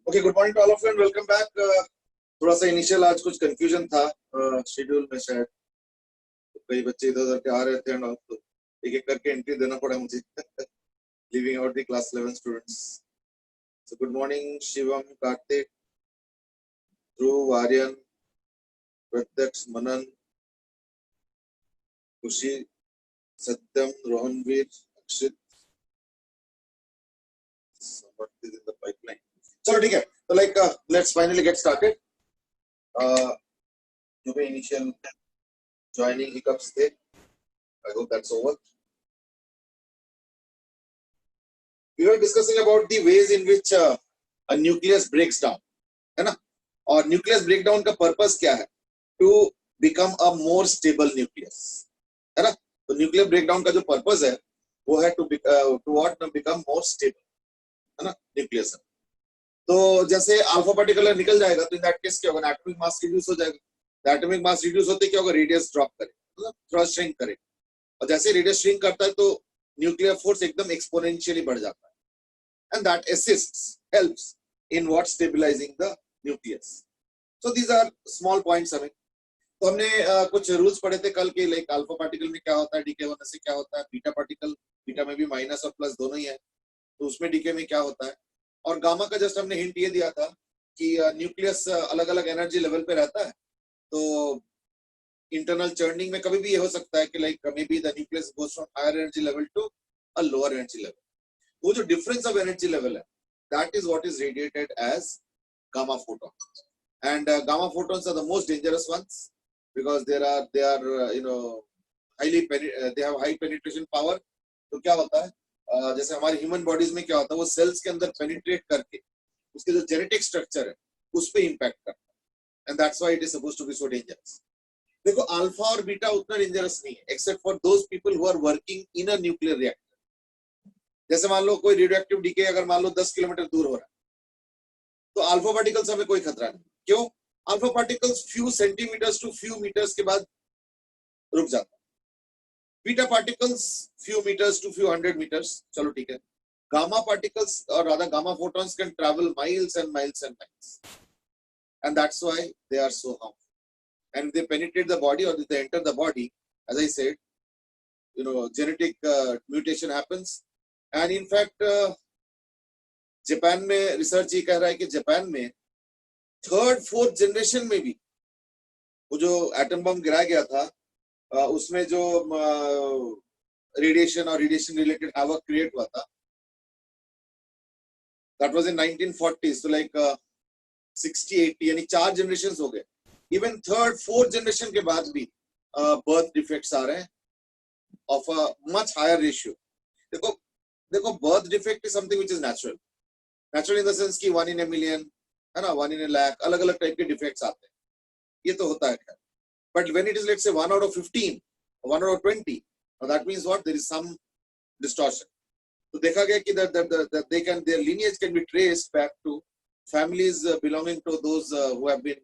Okay, good morning to all of you and welcome back. थोड़ा सा initial आज कुछ कंफ्यूजन था शेड्यूल में, शायद कई बच्चे इधर उधर के आ रहे थे एंड तो एक एक करके एंट्री देना पड़ा मुझे leaving out the class 11 students. So good morning Shivam, Karthik, Dhruv, Aryan, Pratyaksh, Manan, Kushi, Satyam, Rohanveer, Akshit. Somebody is in the pipeline. चलो ठीक है, तो let's finally get started. जो भी initial joining hiccups थे, I hope that's over. We were discussing about the ways in which a nucleus breaks down, है ना? और nucleus breakdown का purpose क्या है? To become a more stable nucleus, है ना? तो nuclear breakdown का जो purpose है, वो है to become more stable, है ना? Nucleus. तो जैसे अल्फा पार्टिकल निकल जाएगा तो इन दैट केस क्या होगा? एटॉमिक मास रिड्यूस हो जाएगा. एटॉमिक मास रिड्यूस होते क्या होगा? रेडियस ड्रॉप करे, मतलब थोड़ा श्रिंक करे. और जैसे रेडियस श्रिंक करता है तो न्यूक्लियर फोर्स एकदम एक्सपोनेंशियली बढ़ जाता है. And that assists, helps in what stabilising the nucleus. So these are small points. हमें तो हमने कुछ रूल्स पढ़े थे कल के, लाइक अल्फा पार्टिकल में क्या होता है, डीके होने से क्या होता है, बीटा पार्टिकल, बीटा में भी माइनस और प्लस दोनों ही है, तो उसमें डीके में क्या होता है. और गामा का जस्ट हमने हिंट ये दिया था कि न्यूक्लियस अलग अलग एनर्जी लेवल पे रहता है. तो इंटरनल चर्निंग में कभी भी ये हो सकता है कि like maybe the nucleus goes from higher energy level to a lower energy level. वो जो डिफरेंस ऑफ एनर्जी लेवल है, that is what is radiated as gamma photon. And gamma photons are the most dangerous ones because they are highly they have high penetration power. तो क्या होता है, जैसे हमारी human bodies में क्या होता है, वो सेल्स के अंदर पेनिट्रेट करके उसके जो जेनेटिक स्ट्रक्चर है उस पे इंपैक्ट करता है. And that's why it is supposed to be so dangerous. देखो अल्फा और बीटा उतना डेंजरस नहीं है except for those people who are working in a nuclear reactor. जैसे मान लो कोई रेडियोएक्टिव डीके अगर मान लो 10 किलोमीटर दूर हो रहा है तो अल्फा पार्टिकल्स हमें कोई खतरा नहीं. क्यों? Alpha particles few centimetres to few metres के बाद रुक जाता है. Beta particles few meters to few hundred meters, चलो ठीक है. Gamma particles or rather gamma photons can travel miles and miles and miles, and that's why they are so harmful. And if they penetrate the body or if they enter the body, as I said, genetic mutation happens. And in fact, Japan में research ये कह रहा है कि Japan में third fourth generation में भी वो जो एटम बम गिराया गया था, उसमें जो रेडिएशन और रेडिएशन रिलेटेड हैवक क्रिएट हुआ था, दैट वाज इन 1940s. तो लाइक 60-80 यानी 4 जनरेशंस हो गए. इवन थर्ड फोर्थ जनरेशन के बाद भी बर्थ डिफेक्ट्स आ रहे हैं of a much higher ratio. देखो birth defect is something which is natural in the sense कि 1 in a million, है ना, 1 in a lakh, अलग अलग टाइप के डिफेक्ट्स आते हैं, ये तो होता है. But when it is let's say 1 out of 15 or 1 out of 20, that means what? There is some distortion. तो देखा गया कि that their lineage can be traced back to families belonging to those who have been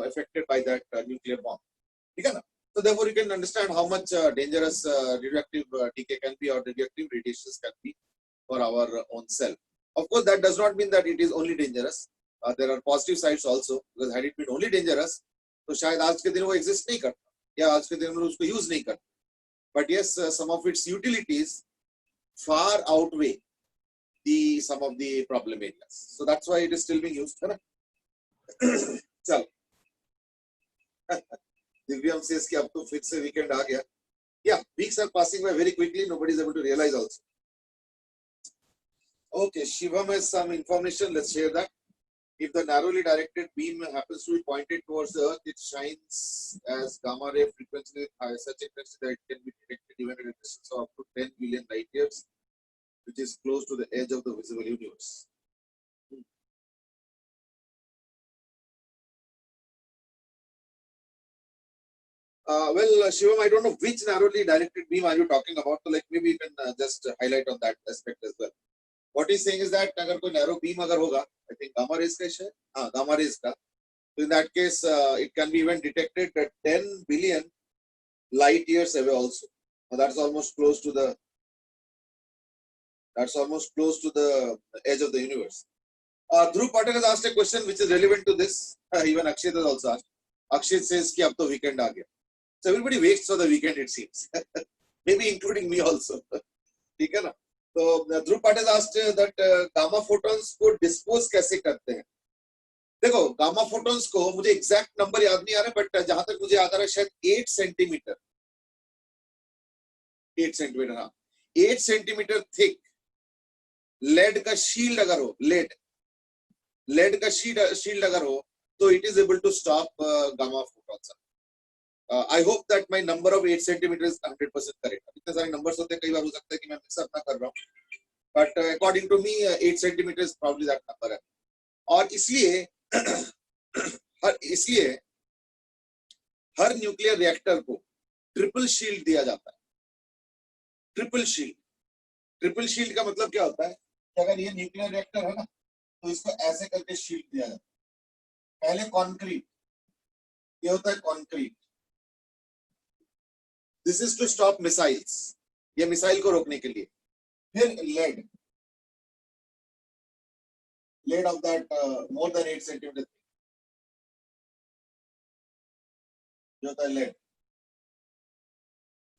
affected by that nuclear bomb. ठीक है ना? So therefore you can understand how much dangerous radioactive decay can be or radioactive radiations can be for our own self. Of course that does not mean that it is only dangerous. There are positive sides also, because had it been only dangerous तो शायद आज के दिन वो exist नहीं करता या आज के दिन में उसको use नहीं करता. But yes, some of its utilities far outweigh some of the problem areas. So that's why it is still being used. चलो दिव्यम says कि अब तो फिर से weekend आ गया. Yeah, weeks are passing by very quickly. Nobody is able to realize also. Okay, Shivam has some information. Let's share that. If the narrowly directed beam happens to be pointed towards the Earth, it shines as gamma ray frequency with such intensity that it can be detected even at a distance of up to 10 billion light years, which is close to the edge of the visible universe. Well, Shivam, I don't know which narrowly directed beam are you talking about. So, like maybe you can just highlight on that aspect as well. What he's saying is that अगर कोई narrow beam अगर होगा, I think gamma rays का है, हाँ gamma rays का. So in that case, it can be even detected at 10 billion light years away also. Now that's almost close to the edge of the universe. Dhruv Patel has asked a question which is relevant to this. Even Akshit has also asked. Akshit says कि अब तो weekend आ गया. So everybody waits for the weekend, it seems. Maybe including me also. ठीक है ना? तो Dhruv Patel asked that gamma photons को dispose कैसे करते हैं? देखो गामा फोटॉन्स को मुझे एग्जैक्ट नंबर याद नहीं आ रहा, बट जहां तक मुझे याद आ रहा है शायद 8 सेंटीमीटर 8 सेंटीमीटर, हाँ 8 सेंटीमीटर थिक लेड का शील्ड अगर हो, लेड का शील्ड अगर हो तो it is able to stop gamma photons. I hope that my number of 8 centimetre is 100% correct. इतने सारे नंबर्स होते हैं, कई बार हो सकता है कि मैं मिक्स अप ना कर रहा हूं, but according to me 8 centimetre is probably that number है. और इसलिए हर न्यूक्लियर रिएक्टर को ट्रिपल शील्ड दिया जाता है. ट्रिपल शील्ड का मतलब क्या होता है कि अगर ये न्यूक्लियर रिएक्टर है ना तो इसको ऐसे करके शील्ड दिया जाता है. पहले कॉन्क्रीट, ये होता है concrete. This is to stop missiles, ये मिसाइल को रोकने के लिए. फिर lead of that more than 8 centimetre जो होता है लेड.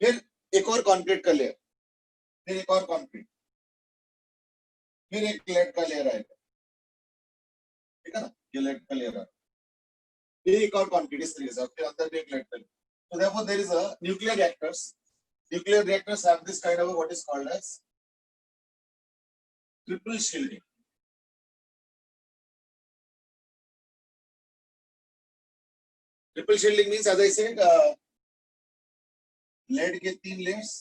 फिर एक और कंक्रीट का लेयर, फिर एक और कंक्रीट, फिर एक लेड का लेयर आएगा. ठीक है ना, ये लेड का लेयर है, फिर एक और कंक्रीट इस तरीके से, फिर अंदर भी एक लेड का layer. So therefore there is a nuclear reactors have this kind of what is called as triple shielding. Triple shielding means, as I said, lead के 3 layers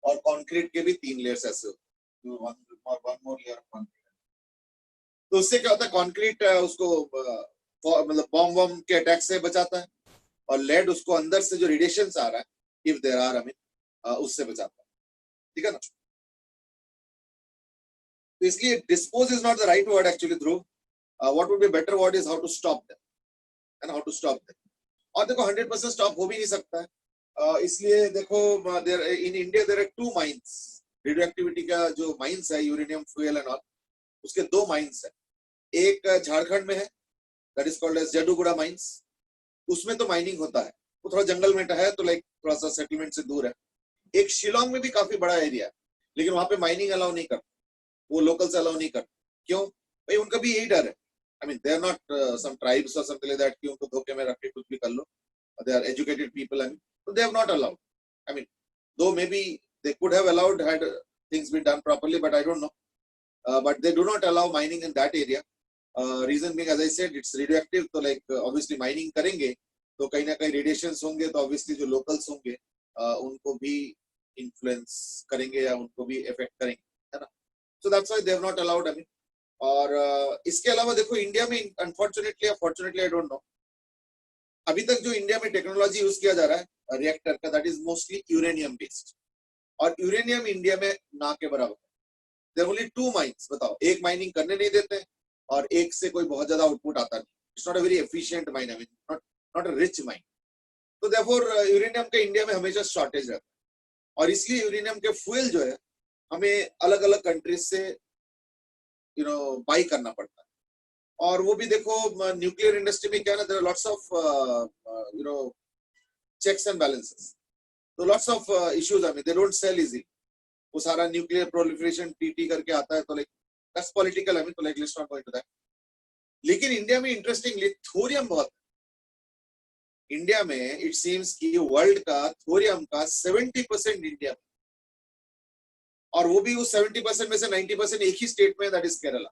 और concrete के भी 3 layers ऐसे होते. one more layer of concrete. तो उससे क्या होता है, concrete उसको मतलब बॉम्ब के अटैक से बचाता है, और लेड उसको अंदर से जो रेडिएशंस आ रहा है, if there are, I mean, उससे बचाता है. ठीक है ना? तो इसलिए dispose is not the right word actually. Dhruv, what would be better word is how to stop them, and how to stop them. और देखो 100% स्टॉप हो भी नहीं सकता है. इसलिए देखो in India there are 2 mines. Radioactivity का जो माइंस है, यूरेनियम फ्यूल एंड ऑल, उसके 2 माइंस है. एक झारखंड में है, that is called as Jaduguda mines. उसमें तो माइनिंग होता है, वो थोड़ा जंगल में है, तो लाइक थोड़ा सा सेटलमेंट से दूर है. एक शिलोंग में भी काफी बड़ा एरिया है, लेकिन वहां पे माइनिंग अलाउ नहीं करते, वो लोकल से अलाउ नहीं करते. क्यों भाई? उनका भी यही डर है. I mean they are not some tribes और समथिंग लाइक दैट कि उनको धोखे में रख के कुछ भी कर लो. They are educated people, I mean, so they have not allowed. I mean, though maybe they could have allowed had things been done properly, but I don't know. But they do not allow mining in that area. Reason being, as I said, it's radioactive. So like obviously mining करेंगे तो कहीं ना कहीं radiations होंगे, तो obviously जो locals होंगे उनको भी influence करेंगे या उनको भी affect करेंगे, है ना? So that's why they have not allowed. I mean, और इसके अलावा देखो इंडिया में unfortunately या fortunately I don't know, अभी तक जो इंडिया में टेक्नोलॉजी यूज किया जा रहा है रिएक्टर का, that is mostly uranium based. और यूरेनियम इंडिया में ना के बराबर. There only 2 mines. बताओ, एक माइनिंग करने नहीं देते और एक से कोई बहुत ज्यादा आउटपुट आता नहीं. It's not a very efficient mine, I mean not a rich mine. तो देयरफॉर यूरेनियम के इंडिया में हमेशा शॉर्टेज रहता है, और इसलिए यूरेनियम के फ्यूल जो है हमें अलग अलग कंट्रीज से बाई करना पड़ता है. और वो भी देखो न्यूक्लियर इंडस्ट्री में क्या है ना, there are lots of checks and balances. So lots of issues. I mean, they don't sell easy. वो सारा न्यूक्लियर प्रोलिफरेशन टीटी करके आता है, तो like that's political. I mean, तो like let's not go into that. लेकिन India में interestingly thorium बहुत है. इंडिया में इट सीम्स कि वर्ल्ड का थोरियम का 70% इंडिया में, और वो भी उस 70% में से 90% एक ही स्टेट में, दैट इज केरला.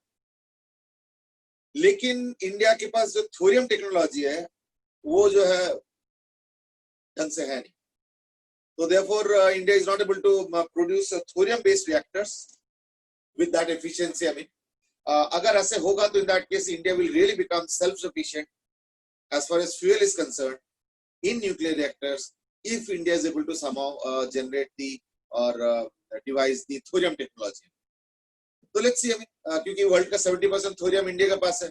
लेकिन इंडिया के पास जो थोरियम टेक्नोलॉजी है वो जो है ढंग से है नहीं. So therefore, India is not able to produce thorium-based reactors with that efficiency. I mean, अगर ऐसे होगा तो in that case, India will really become self-sufficient as far as fuel is concerned in nuclear reactors if India is able to somehow generate the or devise the thorium technology. So let's see. I mean, क्योंकि world का 70% thorium India के पास है,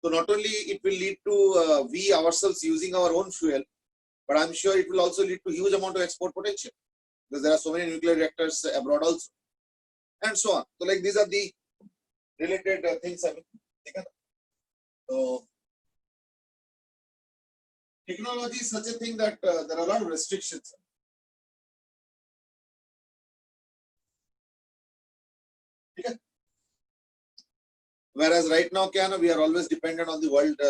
so not only it will lead to we ourselves using our own fuel, but I'm sure it will also lead to huge amount of export potential because there are so many nuclear reactors abroad also, and so on. So like these are the related things I mean, ठीक है ना? So technology is such a thing that there are a lot of restrictions. ठीक है? Whereas right now क्या है ना, we are always dependent on the world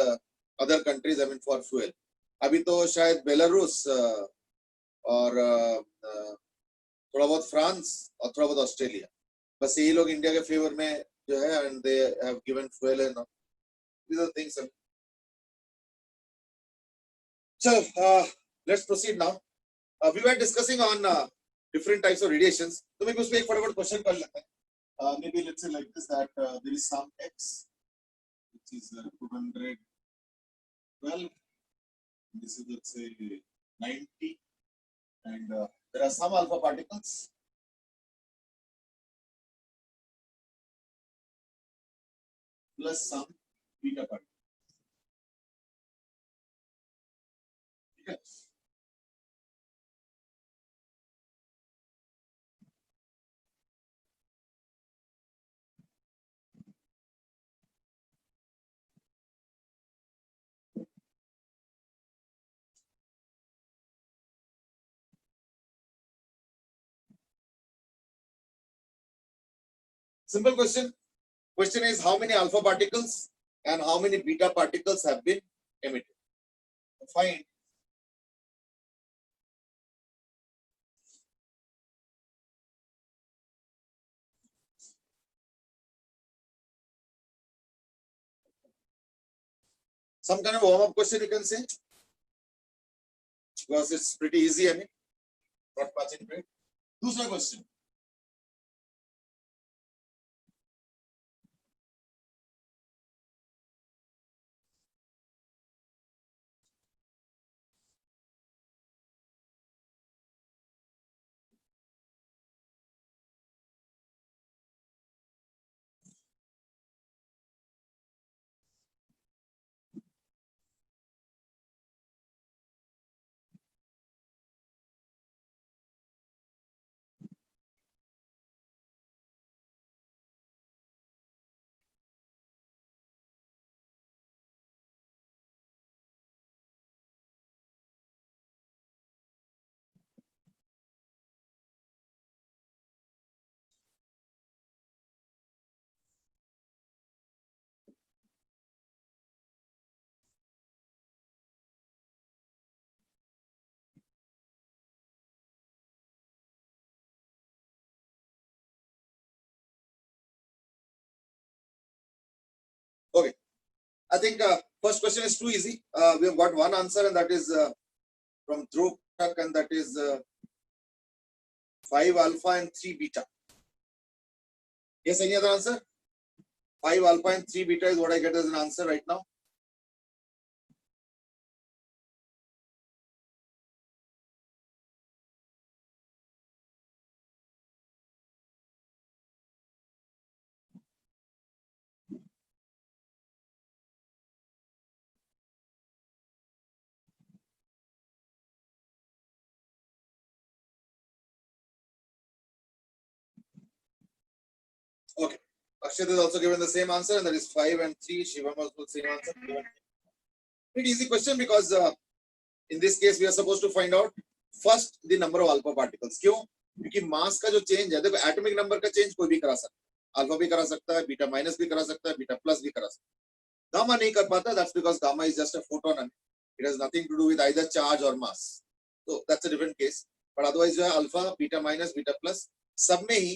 other countries I mean for fuel. अभी तो शायद बेलारूस और थोड़ा बहुत फ्रांस और थोड़ा बहुत ऑस्ट्रेलिया, बस यही लोग इंडिया के फेवर में जो है, and they have given fuel and these are things. So let's proceed now. We were discussing on different types of radiations. तो maybe उसमें एक फटाफट क्वेश्चन कर लेते हैं. Maybe let's say like this, that there is some X which is 212. This is let's say 90, and there are some alpha particles. Plus some beta particles. Okay. Simple question. Question is how many alpha particles and how many beta particles have been emitted. Find some kind of warm-up question you can say, because it's pretty easy. I mean, not much in it. दूसरा question. Okay. I think first question is too easy. We have got one answer, and that is from Dhruv, and that is 5 alpha and 3 beta. Yes, any other answer? 5 alpha and 3 beta is what I get as an answer right now. Okay. Akshat is also given the same answer, and that is 5 and 3. Shivam also the same answer. Pretty easy question, because in this case we are supposed to find out first the number of alpha particles. क्यों? क्योंकि मास का जो change है, देखो atomic number का change कोई भी करा सकता है, अल्फा भी करा सकता है, बीटा माइनस भी करा सकता है, बीटा प्लस भी करा सकता है. गामा नहीं कर पाता. That's because gamma is just a photon and it has nothing to do with either charge or mass. So that's a different case. But otherwise जो है alpha, beta minus, beta plus सब में ही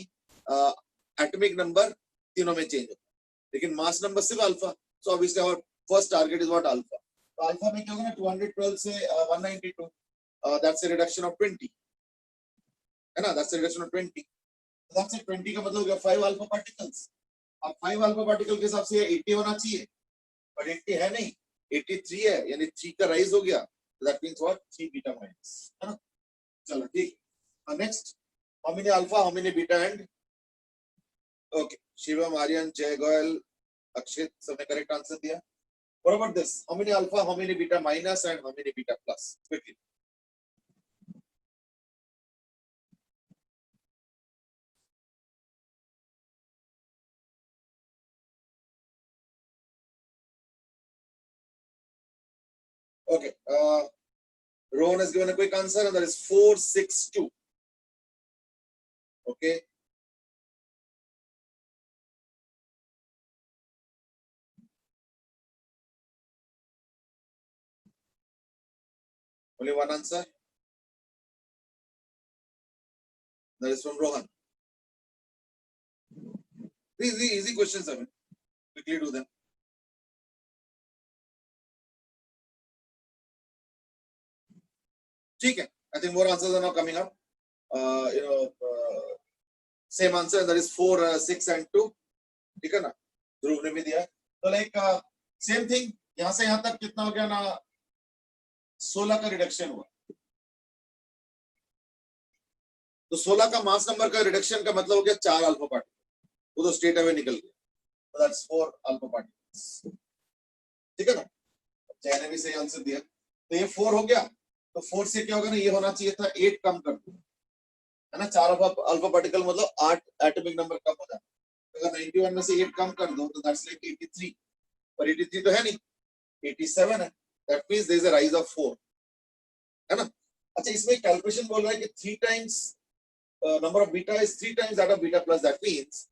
atomic number तीनों में change होता है, लेकिन mass number सिर्फ alpha. So obviously our first target is what alpha. तो अल्फा में क्या होगा ना, 212 से 192, दैट्स अ रिडक्शन ऑफ 20, है ना, that's a reduction of 20. That's a 20 का मतलब हो गया 5 अल्फा पार्टिकल्स. अब 5 अल्फा पार्टिकल के हिसाब से 80 होना चाहिए, पर 80 है नहीं, 83 है, यानी 3 का राइज हो गया. That means what, 3 beta minus, है ना. चलो ठीक. Next, how many alpha, how many beta and. Okay, Shivam, Aryan, Jay Goyal, Akshit सबने करेक्ट आंसर दिया. What about this? How many alpha, how many beta minus, and how many beta plus? Quickly. Okay, Rohan has given a quick answer, and that is 462. Okay. Only one answer. That is from Rohan. Easy questions, I mean. Quickly do them. Okay. I think more answers are now coming up. Same answer, that is 4, 6 and 2. ठीक है ना? ध्रुव ने भी दिया. तो like same thing. यहाँ से यहाँ तक कितना हो गया ना? 16 का रिडक्शन हुआ. तो 16 का मास नंबर का रिडक्शन का मतलब हो गया 4 अल्फा पार्टिकल. वो तो स्ट्रेट अवे निकल गया. So that's 4 alpha particles. ठीक है ना? जय ने भी सही आंसर दिया. तो ये 4 हो गया. तो 4 से क्या होगा ना, ये होना चाहिए था 8 कम कर दो, है ना. 4 अल्फा पार्टिकल मतलब 8 एटॉमिक नंबर कम हो जाता. अगर 91 में से 8 कम कर दो तो दैट्स लाइक 83. पर 83 तो है नहीं, 87 है. That means there is a rise of 4, है ना. अच्छा, इसमें कैलकुलेशन बोल रहा है कि 3 times number of beta is 3 times that of beta plus. That means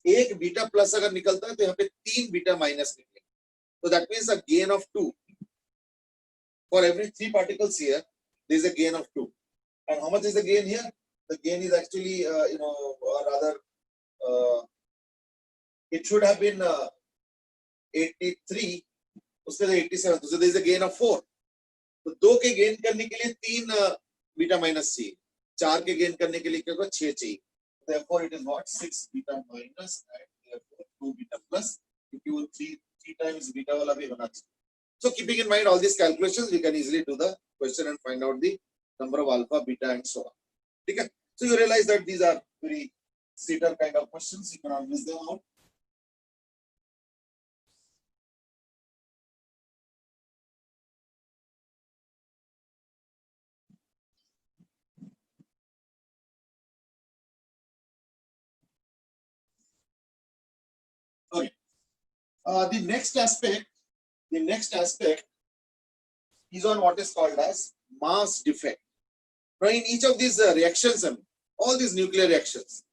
एक बीटा प्लस अगर निकलता है तो यहाँ पे 3 बीटा माइनस निकले. तो that means a gain of 2. For every 3 particles here, there is a gain of 2. And how much is the gain here? The gain is actually, rather, it should have been 83. उसके लिए 87. So there is a gain of 4. तो 2 के gain करने के लिए 3 beta minus चाहिए. 4 के gain करने के लिए क्या होगा? 6 चाहिए. Therefore, it is what? 6 beta minus and therefore 2 beta plus. क्योंकि 3 times beta वाला भी होना चाहिए. So keeping in mind all these calculations, we can easily do the question and find out the number of alpha, beta, and so on. Okay. So you realize that these are very Seater kind of questions. You cannot miss them out. Okay. The next aspect is on what is called as mass defect. Now, in each of these reactions, all these nuclear reactions,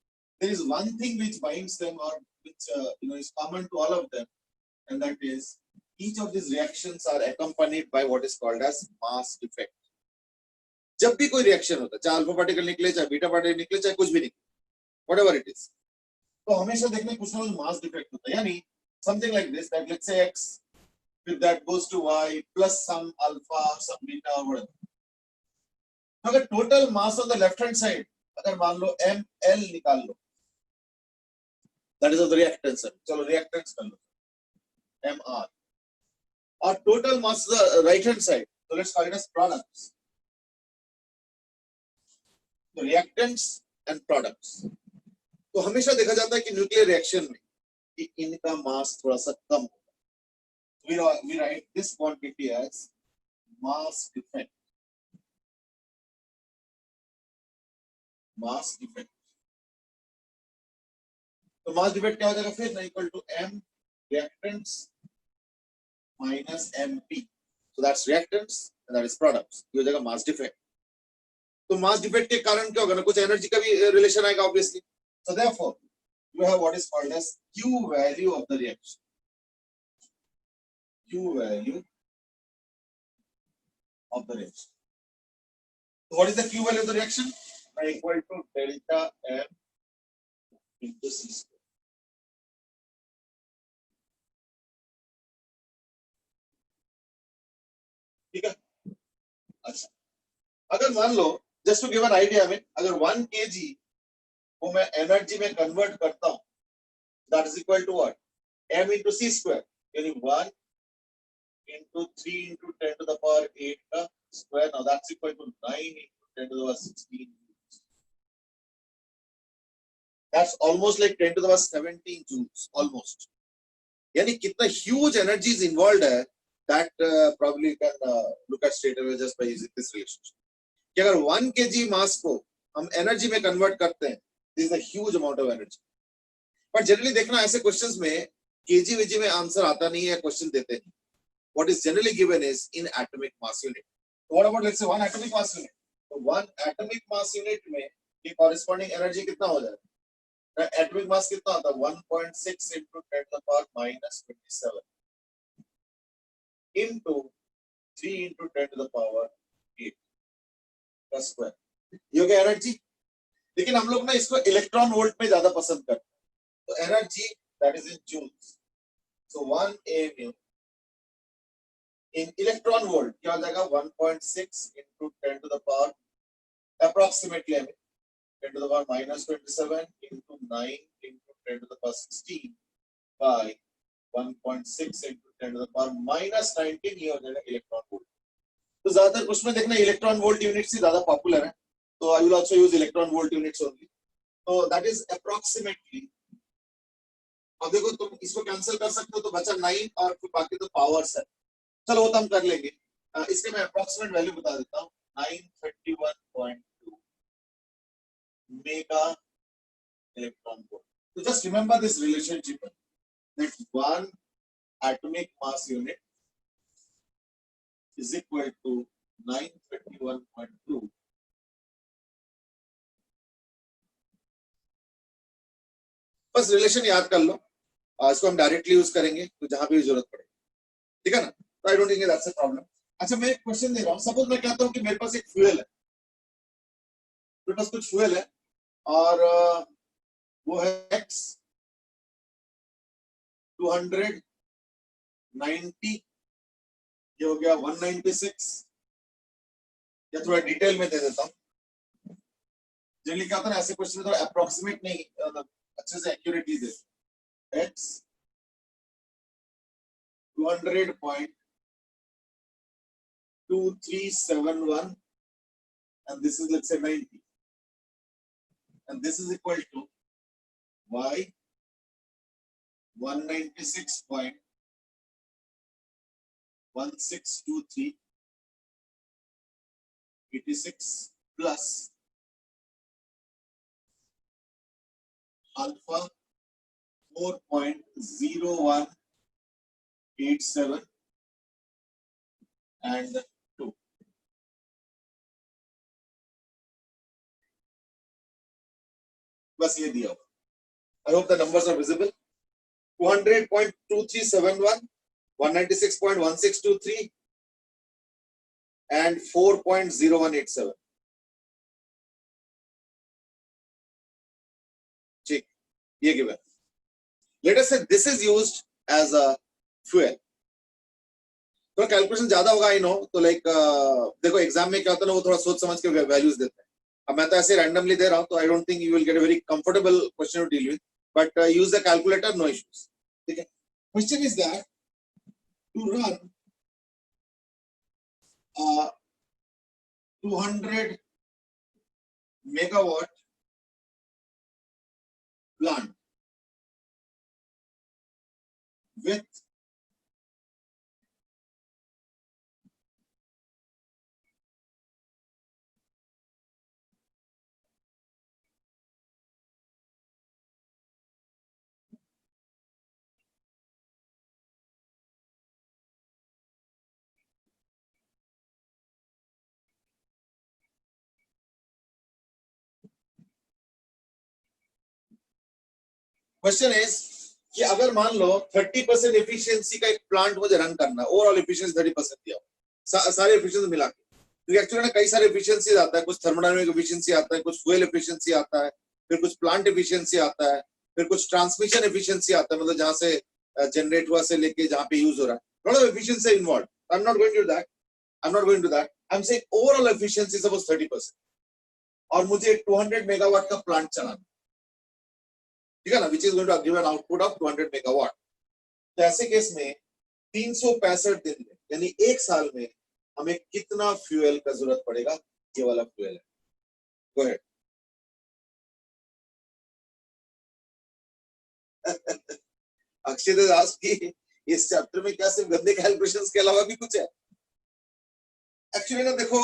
there is one thing which binds them, or which is common to all of them, and that is each of these reactions are accompanied by what is called as mass defect. जब भी कोई reaction होता है, चाहे alpha particle निकले, चाहे beta particle निकले, चाहे कुछ भी निकले, whatever it is, तो हमेशा देखने कुछ ना कुछ मास डिफेक्ट होता है. यानी something like this, that let's say x, if that goes to y plus some alpha or some beta or whatever. अगर total mass on the left hand side अगर मान लो ml निकाल लो, दैट इज द रिएक्टेंस. चलो reactance कर लो mr, और total mass the right hand side, so let's call it as products. तो reactants and products. तो हमेशा देखा जाता है कि न्यूक्लियर रिएक्शन में कि इनका मास थोड़ा सा कम होगा. We write this quantity as mass defect. Mass defect. तो मास डिफेक्ट क्या हो जाएगा फिर? ना equal to m reactants minus mp. So that's reactants and that is products. ये हो जाएगा मास डिफेक्ट. तो मास डिफेक्ट के कारण क्या होगा ना, कुछ एनर्जी का भी रिलेशन आएगा obviously. So therefore you have what is called as Q value of the reaction. Q value of the reaction. So what is the Q value of the reaction? Equal to delta M into C square. ठीक है. अच्छा, अगर मान लो just to give an idea में, अगर 1 kg को मैं एनर्जी में कन्वर्ट करता हूं, that is equal to what? m into c square. यानी 1 into 3 into 10 to the power 8 का square. Now that's equal to 9 into 10 to the power 16. That's almost like 10 to the power 17 joules, almost. यानी कितना huge energy is involved है, that probably you can look at straight away just by using this relationship. कि अगर 1 kg mass को हम energy में convert करते हैं, this is a huge amount of energy. पर जनरली देखना ऐसे क्वेश्चंस में केजी वेजी में आंसर आता नहीं है, क्वेश्चन देते नहीं. what is generally given is in atomic mass unit. So what about let's say 1 atomic mass unit? So 1 atomic mass unit में ये corresponding energy कितना हो जाएगा? Atomic mass कितना होता है? 1.6 into 10 to the power minus 27 into 3 into 10 to the power 8 का square. ये हो गया एनर्जी. लेकिन हम लोग ना इसको इलेक्ट्रॉन वोल्ट में ज्यादा पसंद करते हैं. तो energy that is in joules. So 1 AMU in electron volt क्या हो जाएगा? 1.6 into 10 to the power approximately 10 to the power minus 27 into 9 into 10 to the power 16 by 1.6 into 10 to the power minus 19. ये हो जाएगा इलेक्ट्रॉन वोल्ट. तो ज्यादातर उसमें देखना इलेक्ट्रॉन वोल्ट यूनिट्स ही ज्यादा पॉपुलर है. तो I will also use electron volt units only. So that is approximately. अब देखो तुम इसको कैंसिल कर सकते हो तो बचा 9 और फिर बाकी तो पावर्स है. चलो वो तो हम कर लेंगे. इसके मैं अप्रोक्सीमेट वैल्यू बता देता हूँ. 931.2 mega electron volt. So just remember this relationship that 1 atomic mass unit is equal to 931.2 बस रिलेशन याद कर लो. इसको हम डायरेक्टली यूज करेंगे तो जहां पे भी जरूरत पड़े. ठीक है ना? तो I don't think that's a problem. अच्छा मैं एक क्वेश्चन दे रहा हूँ. सपोज मैं कहता हूँ कि मेरे पास एक फ्यूल है. मेरे पास कुछ फ्यूल है और वो है X 290. ये हो गया 196. या थोड़ा डिटेल में दे देता हूँ. जनरली क्या होता है ना ऐसे क्वेश्चन में थोड़ा अप्रोक्सीमेट नहीं अच्छे से accurately they. X 200.2371 and this is let's say 90 and this is equal to Y 196.1623 86 plus alpha 4.0187 and 2. बस ये दिया हुआ. I hope the numbers are visible. 200.2371, 196.1623 and 4.0187. ठीक, ये given. Let us say this is used as a fuel. तो calculation ज्यादा होगा I know. तो लाइक देखो एग्जाम में क्या होता है ना वो थोड़ा सोच समझ के वैल्यूज देते हैं. अब मैं तो ऐसे रैंडमली दे रहा हूँ तो I don't think you will get a very comfortable question to deal with. But use the calculator, no issues. ठीक है. Question is that to run 200 megawatt plant with question इज कि अगर मान लो 30% एफिशिएंसी का एक प्लांट मुझे रन करना है. ओवरऑल एफिशिएंसी 30% दिया हो सारे एफिशिएंसी मिला के. तो एक्चुअली ना कई सारे एफिशिएंसी आता है. कुछ थर्मोडायनामिक एफिशिएंसी आता है, कुछ फ्यूल एफिशिएंसी आता है, फिर कुछ प्लांट एफिशिएंसी आता है, फिर कुछ ट्रांसमिशन एफिशिएंसी आता है, मतलब जहां से जनरेट हुआ से लेके जहां पे यूज हो रहा है. Lot of efficiency involve. I am not going to that. I am saying overall efficiency suppose 30% और मुझे 200 मेगावाट का प्लांट चलाना. ठीक है ना? Which is going to give an output of 200 megawatt. तो ऐसे केस में 365 दिन में यानी एक साल में हमें कितना फ्यूल का जरूरत पड़ेगा? ये वाला फ्यूल है. Go ahead. अक्षय दास की इस चैप्टर में क्या सिर्फ गंदे कैलकुलेशंस के अलावा भी कुछ है? एक्चुअली ना देखो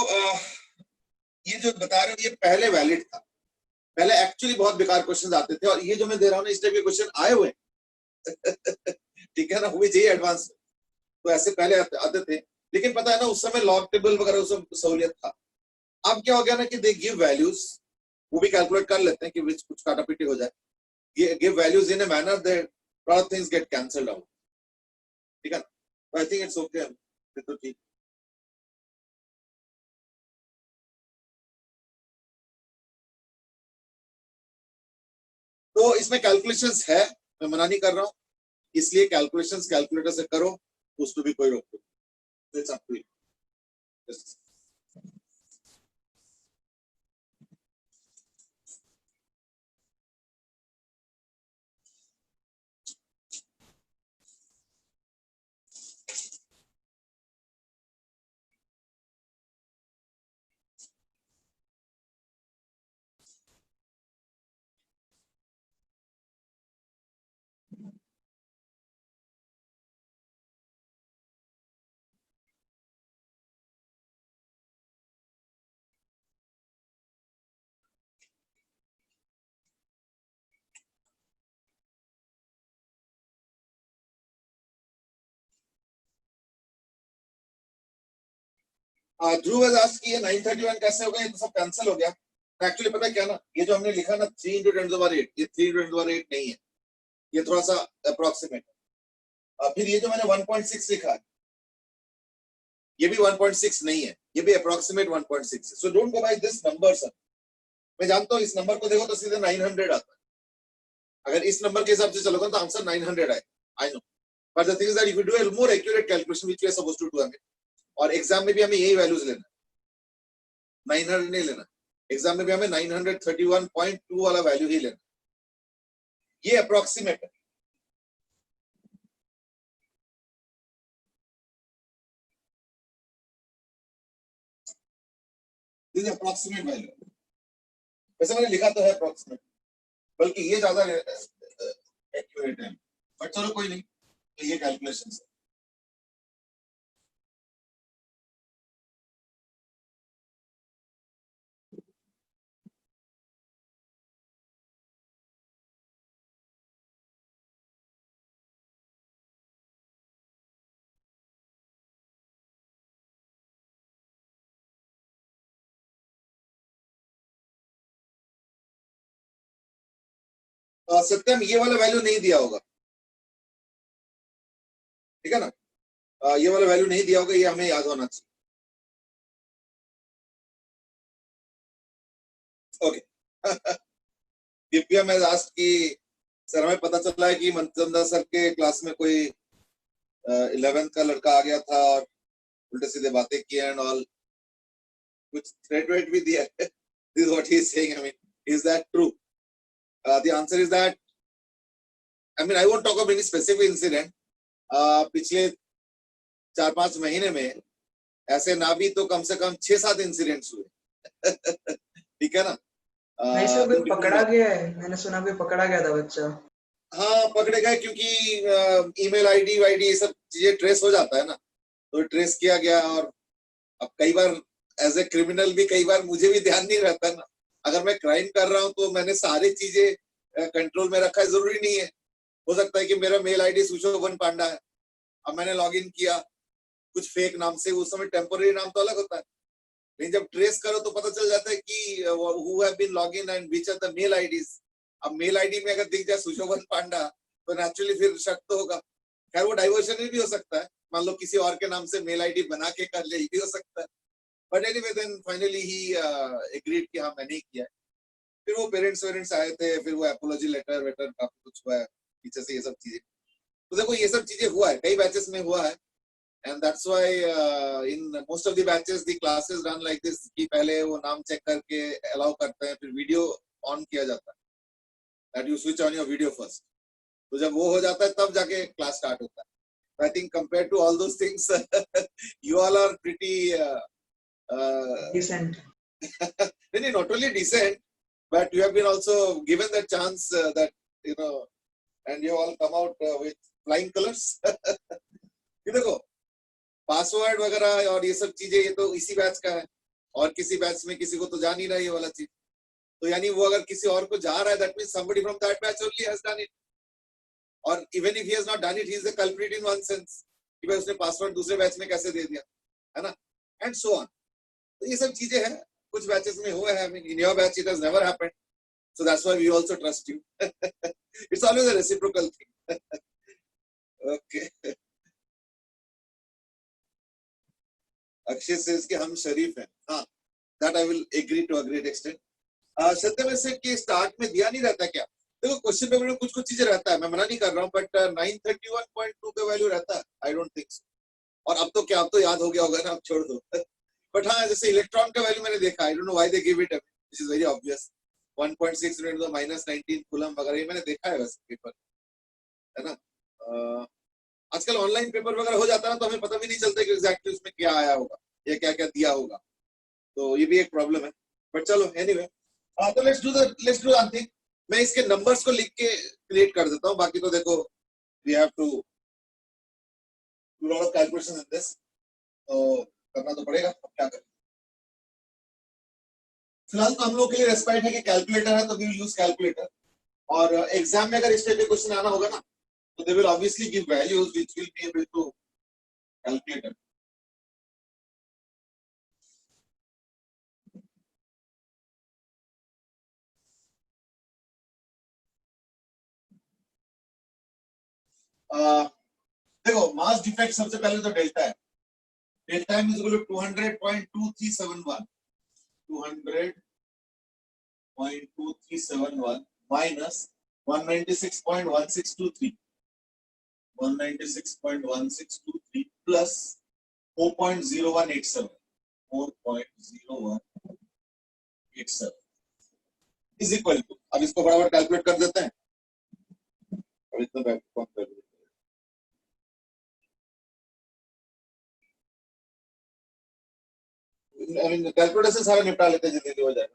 ये जो बता रहे हो ये पहले वैलिड था. पहले एक्चुअली बहुत बेकार क्वेश्चंस आते थे और ये जो मैं दे रहा हूँ ना इस टाइप के क्वेश्चन आए हुए. ठीक है ना? हुए चाहिए एडवांस. तो ऐसे पहले आते थे, लेकिन पता है ना उस समय लॉग टेबल वगैरह उस सहूलियत था। अब क्या हो गया ना कि दे गिव वैल्यूज, वो भी कैलकुलेट कर लेते हैं कि विच कुछ काटापीटी हो जाए, give values in a manner that lot of things get cancelled out, ठीक है। आई थिंक इट्स ओके, तो ठीक। तो इसमें कैलकुलेशंस है, मैं मना नहीं कर रहा हूँ, इसलिए कैलकुलेशंस कैलकुलेटर से करो, उसको भी कोई रोक नहीं। It's up to you. Dhruv has asked कि ये 931 कैसे हो गया, ये तो सब कैंसिल हो गया। एक्चुअली पता है क्या ना, ये जो हमने लिखा ना 3 into 10⁸, ये 3 into 10⁸ नहीं है, ये थोड़ा सा अप्रोक्सीमेट है। फिर ये जो मैंने 1.6 लिखा है, ये भी 1.6 नहीं है, ये भी अप्रोक्सीमेट 1.6 है। So don't go by this number sir. मैं जानता हूँ इस नंबर को देखो तो सीधे 900 आता है, अगर इस नंबर के हिसाब से चलोगे तो आंसर 900 आए, I know, but the thing is that if you do a more accurate calculation which we are supposed to do, हमें और एग्जाम में भी हमें यही वैल्यूज लेना, 900 नहीं लेना, एग्जाम में भी हमें 931.2 वाला वैल्यू ही लेना, ये अप्रोक्सीमेट है। दिस अप्रोक्सीमेट वैल्यू, वैसे मैंने लिखा तो है अप्रोक्सीमेट, बल्कि ये ज्यादा एक्यूरेट है, बट चलो कोई नहीं, तो ये कैलकुलेशन है। सत्यम ये वाला वैल्यू नहीं दिया होगा, ठीक है ना, ये वाला वैल्यू नहीं दिया होगा, ये हमें याद होना चाहिए। ओके दिव्या मैं आस्क्ड कि सर हमें पता चला है कि मनचंदा सर के क्लास में कोई 11th का लड़का आ गया था और उल्टे सीधे बातें की एंड ऑल, कुछ थ्रेट वेट भी दिया है। This what he is saying, I mean is that true? The answer is that, I mean I won't talk of any specific incident, पिछले 4-5 महीने में ऐसे ना भी तो कम से कम 6-7 इंसिडेंट्स हुए। ठीक है ना, नहीं सर, कोई पकड़ा गया है, मैंने सुना कोई पकड़ा गया था बच्चा। हाँ पकड़े गए, क्योंकि ईमेल आईडी वाईडी ये सब चीजें ट्रेस हो जाता है ना, तो ट्रेस किया गया। और अब कई बार एज ए क्रिमिनल भी कई बार मुझे भी ध्यान नहीं रहता ना, अगर मैं क्राइम कर रहा हूँ तो मैंने सारी चीजें कंट्रोल में रखा है, जरूरी नहीं है, हो सकता है कि मेरा मेल आईडी सुशोभन पांडा है, अब मैंने लॉग इन किया कुछ फेक नाम से, उस समय टेम्पोररी नाम तो अलग होता है, लेकिन जब ट्रेस करो तो पता चल जाता है कि who have been log in and which are the mail IDs। अब मेल आईडी में अगर दिख जाए सुशोभन पांडा तो नेचुरली फिर शक तो होगा। खैर वो डाइवर्शन भी हो सकता है, मान लो किसी और के नाम से मेल आईडी बना के कर ले, भी हो सकता है, but anyway then finally he agreed कि हाँ मैंने ही किया है। फिर वो पेरेंट्स आए थे, फिर वो अपोलॉजी लेटर वेटर काफी कुछ हुआ है पीछे से, ये सब चीजें, तो देखो ये सब चीजें हुआ है, कई बैचेस में हुआ है, and that's why in most of the batches the classes run like this कि पहले वो नाम चेक करके allow करते हैं, फिर वीडियो ऑन किया जाता है, that you switch on your video first, तो जब वो हो जाता है तब जाके क्लास स्टार्ट होता है। I think compared to all those things you all are pretty Decent. really not only decent but you have been also given the chance that you know, and you all come out with flying colors। ये देखो password वगैरह और ये सब चीजें, ये तो इसी बैच का है, और किसी बैच में किसी को तो जान ही रहा है ये वाला चीज, तो यानी वो अगर किसी और को जा रहा है, that means somebody from that batch only has done it, or even if he has not done it, he is the culprit in one sense। कि भाई उसने पासवर्ड दूसरे बैच में कैसे दे दिया, है ना, एंड सो ऑन। तो ये सब चीजें हैं, कुछ बैचेस में हुआ है, in your batch it has never happened, so that's why we also trust you. It's always a reciprocal thing. Okay, Akshay says कि हम शरीफ हैं, हाँ, that I will agree to a great extent. Satyam से कि स्टार्ट में दिया नहीं रहता क्या? देखो क्वेश्चन पेपर में कुछ कुछ चीजें रहता है, मैं मना नहीं कर रहा हूँ, बट 931.2 पे वैल्यू रहता है, आई डोंट थिंक सो। और अब तो क्या, अब तो याद हो गया होगा ना, अब छोड़ दो। बट हाँ, जैसे इलेक्ट्रॉन का वैल्यू मैंने देखा, आई don't know why they give it, which is very obvious, 1.6 × 10⁻19 coulomb वगैरह, ये मैंने देखा है वैसे पेपर, है ना। आजकल ऑनलाइन पेपर वगैरह हो जाता है ना, तो हमें पता भी नहीं चलता कि एग्जैक्टली उसमें क्या आया होगा या क्या क्या दिया होगा, तो ये भी एक प्रॉब्लम है। बट चलो एनीवे, तो लेट्स डू वन थिंग, मैं इसके नंबर्स को लिख के क्रिएट कर देता हूँ, बाकी तो देखो we have to do lot of calculations in this, तो करना तो पड़ेगा, अब क्या करें। फिलहाल तो हम लोग के लिए रेस्पेक्ट है कि कैलकुलेटर है, तो वी विल यूज कैलकुलेटर, और एग्जाम में अगर इस टाइप के क्वेश्चन आना होगा ना, तो they will obviously give values which will be able to calculate. देखो मास डिफेक्ट सबसे पहले तो डेल्टा है, delta M is equal to 200.2371, 200.2371 minus 196.1623, 196.1623 plus 4.0187, 4.0187 is equal to, अब इसको बराबर कैलकुलेट कर देते हैं, और इतना बैक कौन कर, आई मीन कैलकुलेटर से सारा निपटा लेते हैं, जल्दी हो जाएगा।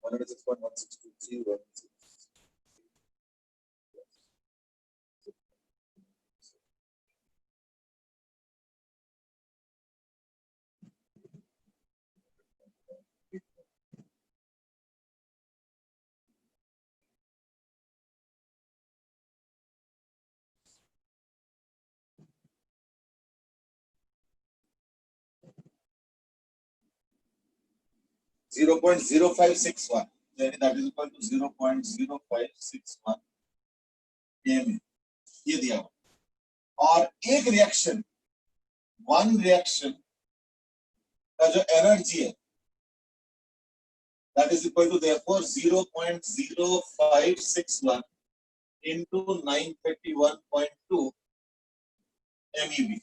196.1623 0.0561, यानी that is equal to 0.0561 KM, ये दिया हुआ। और एक रिएक्शन, वन रिएक्शन का जो एनर्जी है that is equal to therefore 0.0561 into 931.2 MeV।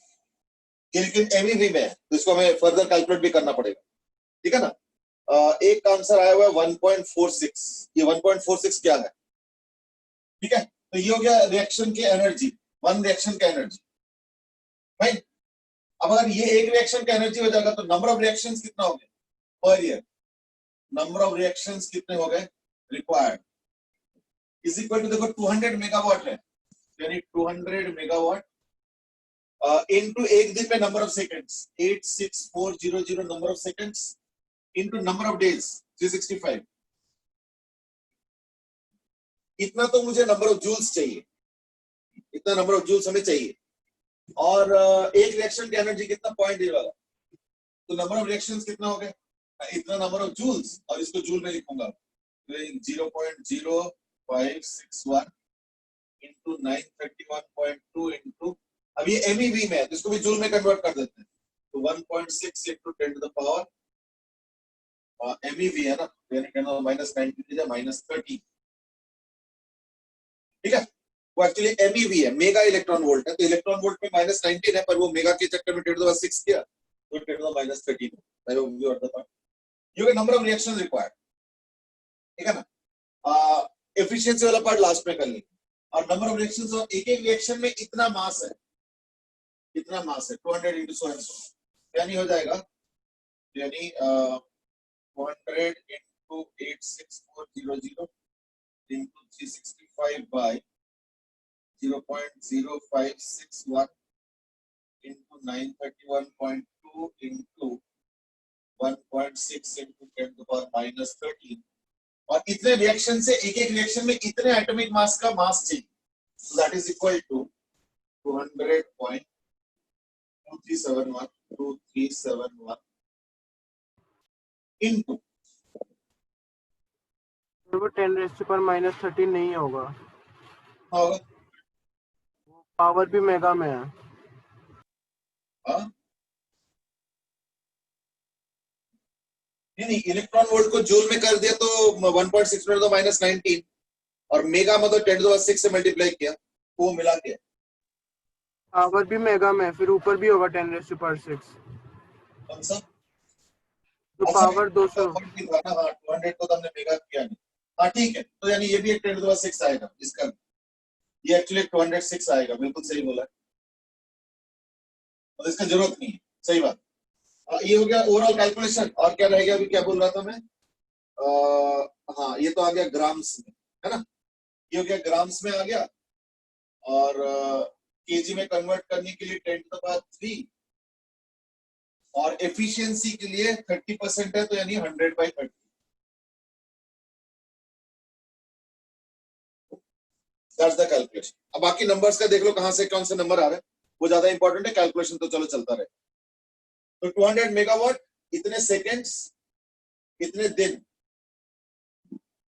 ये लेकिन MeV में है, तो इसको हमें फर्दर कैलकुलेट भी करना पड़ेगा, ठीक है ना। एक आंसर आया हुआ है 1.46, ये 1.46 क्या है, ठीक है, तो ये हो गया रिएक्शन की एनर्जी, वन रिएक्शन का एनर्जी, राइट। अब अगर ये एक रिएक्शन का एनर्जी हो जाएगा, तो नंबर ऑफ रिएक्शंस कितना हो गया per year, number of reactions कितने हो गए रिक्वायर्ड, इज इक्वल टू, देखो 200 मेगावाट है, यानी 200 मेगावाट इनटू एक दिन में number of seconds 86400 number of seconds into number of days 365, इतना तो मुझे नंबर ऑफ जूल्स चाहिए, इतना नंबर ऑफ जूल्स हमें चाहिए। और एक रिएक्शन की एनर्जी कितना, 0.8 वाला, तो नंबर ऑफ रिएक्शंस कितना हो गए, इतना नंबर ऑफ जूल्स, और इसको जूल में लिखूंगा 0.0561 इंटू 931.2 इंटू, अब ये MeV में है, तो इसको भी जूल में कन्वर्ट कर देते हैं, तो 1.6 into 10 to the power MeV है ना, यानी -90 ठीक है, वो एक्चुअली MeV है, मेगा इलेक्ट्रॉन वोल्ट है, तो इलेक्ट्रॉन वोल्ट में -19 है, पर वो मेगा के चक्कर में 10⁻6 किया, तो 10⁻13, नंबर ऑफ रिएक्शन रिक्वायर्ड, ठीक है ना। एफिशिएंसी वाला पार्ट लास्ट में कर लेंगे, और नंबर ऑफ रिएक्शंस, और एक एक रिएक्शन में इतना मास है, इतना मास है 200 इंटू सो एंड सो, यानी हो जाएगा, यानी 200 into 86400 into 365 bye 0.0561 into 931.2 into 1.6 into 10 to the power -13, और इतने रिएक्शन से एक एक रिएक्शन में इतने एटॉमिक मास का मास चाहिए, So that is equal to 200.2371 into वो 10⁻³ नहीं होगा, होगा पावर भी मेगा में है। हाँ नहीं इलेक्ट्रॉन वोल्ट को जूल में कर दिया तो 1.6 तो -19 और मेगा मतलब 10⁻6 से मल्टीप्लाई किया वो मिला के पावर भी मेगा में, फिर ऊपर भी होगा 10⁻6। कौन सा तो पावर 200 था ना। हाँ 200 को तो हमने मेगा किया नहीं। हाँ ठीक है, तो यानी ये भी एक 10⁻6 आएगा इसका, ये एक्चुअली 206 आएगा, बिल्कुल सही बोला, तो इसका जरूरत नहीं है, सही बात। ये हो गया ओवरऑल कैलकुलेशन। और क्या रह गया अभी, क्या बोल रहा था मैं? हाँ ये तो आ गया ग्राम्स में, है ना, ये हो गया ग्राम्स में आ गया। और केजी में कन्वर्ट करने के लिए 10⁻³ और एफिशिएंसी के लिए 30% है, तो यानी 100/30। That's the calculation. अब बाकी नंबर्स का देख लो कहां से कौन से नंबर आ रहे हैं, वो ज्यादा इंपॉर्टेंट है, कैलकुलेशन तो चलो चलता रहे। तो 200 मेगावाट इतने सेकेंड्स इतने दिन,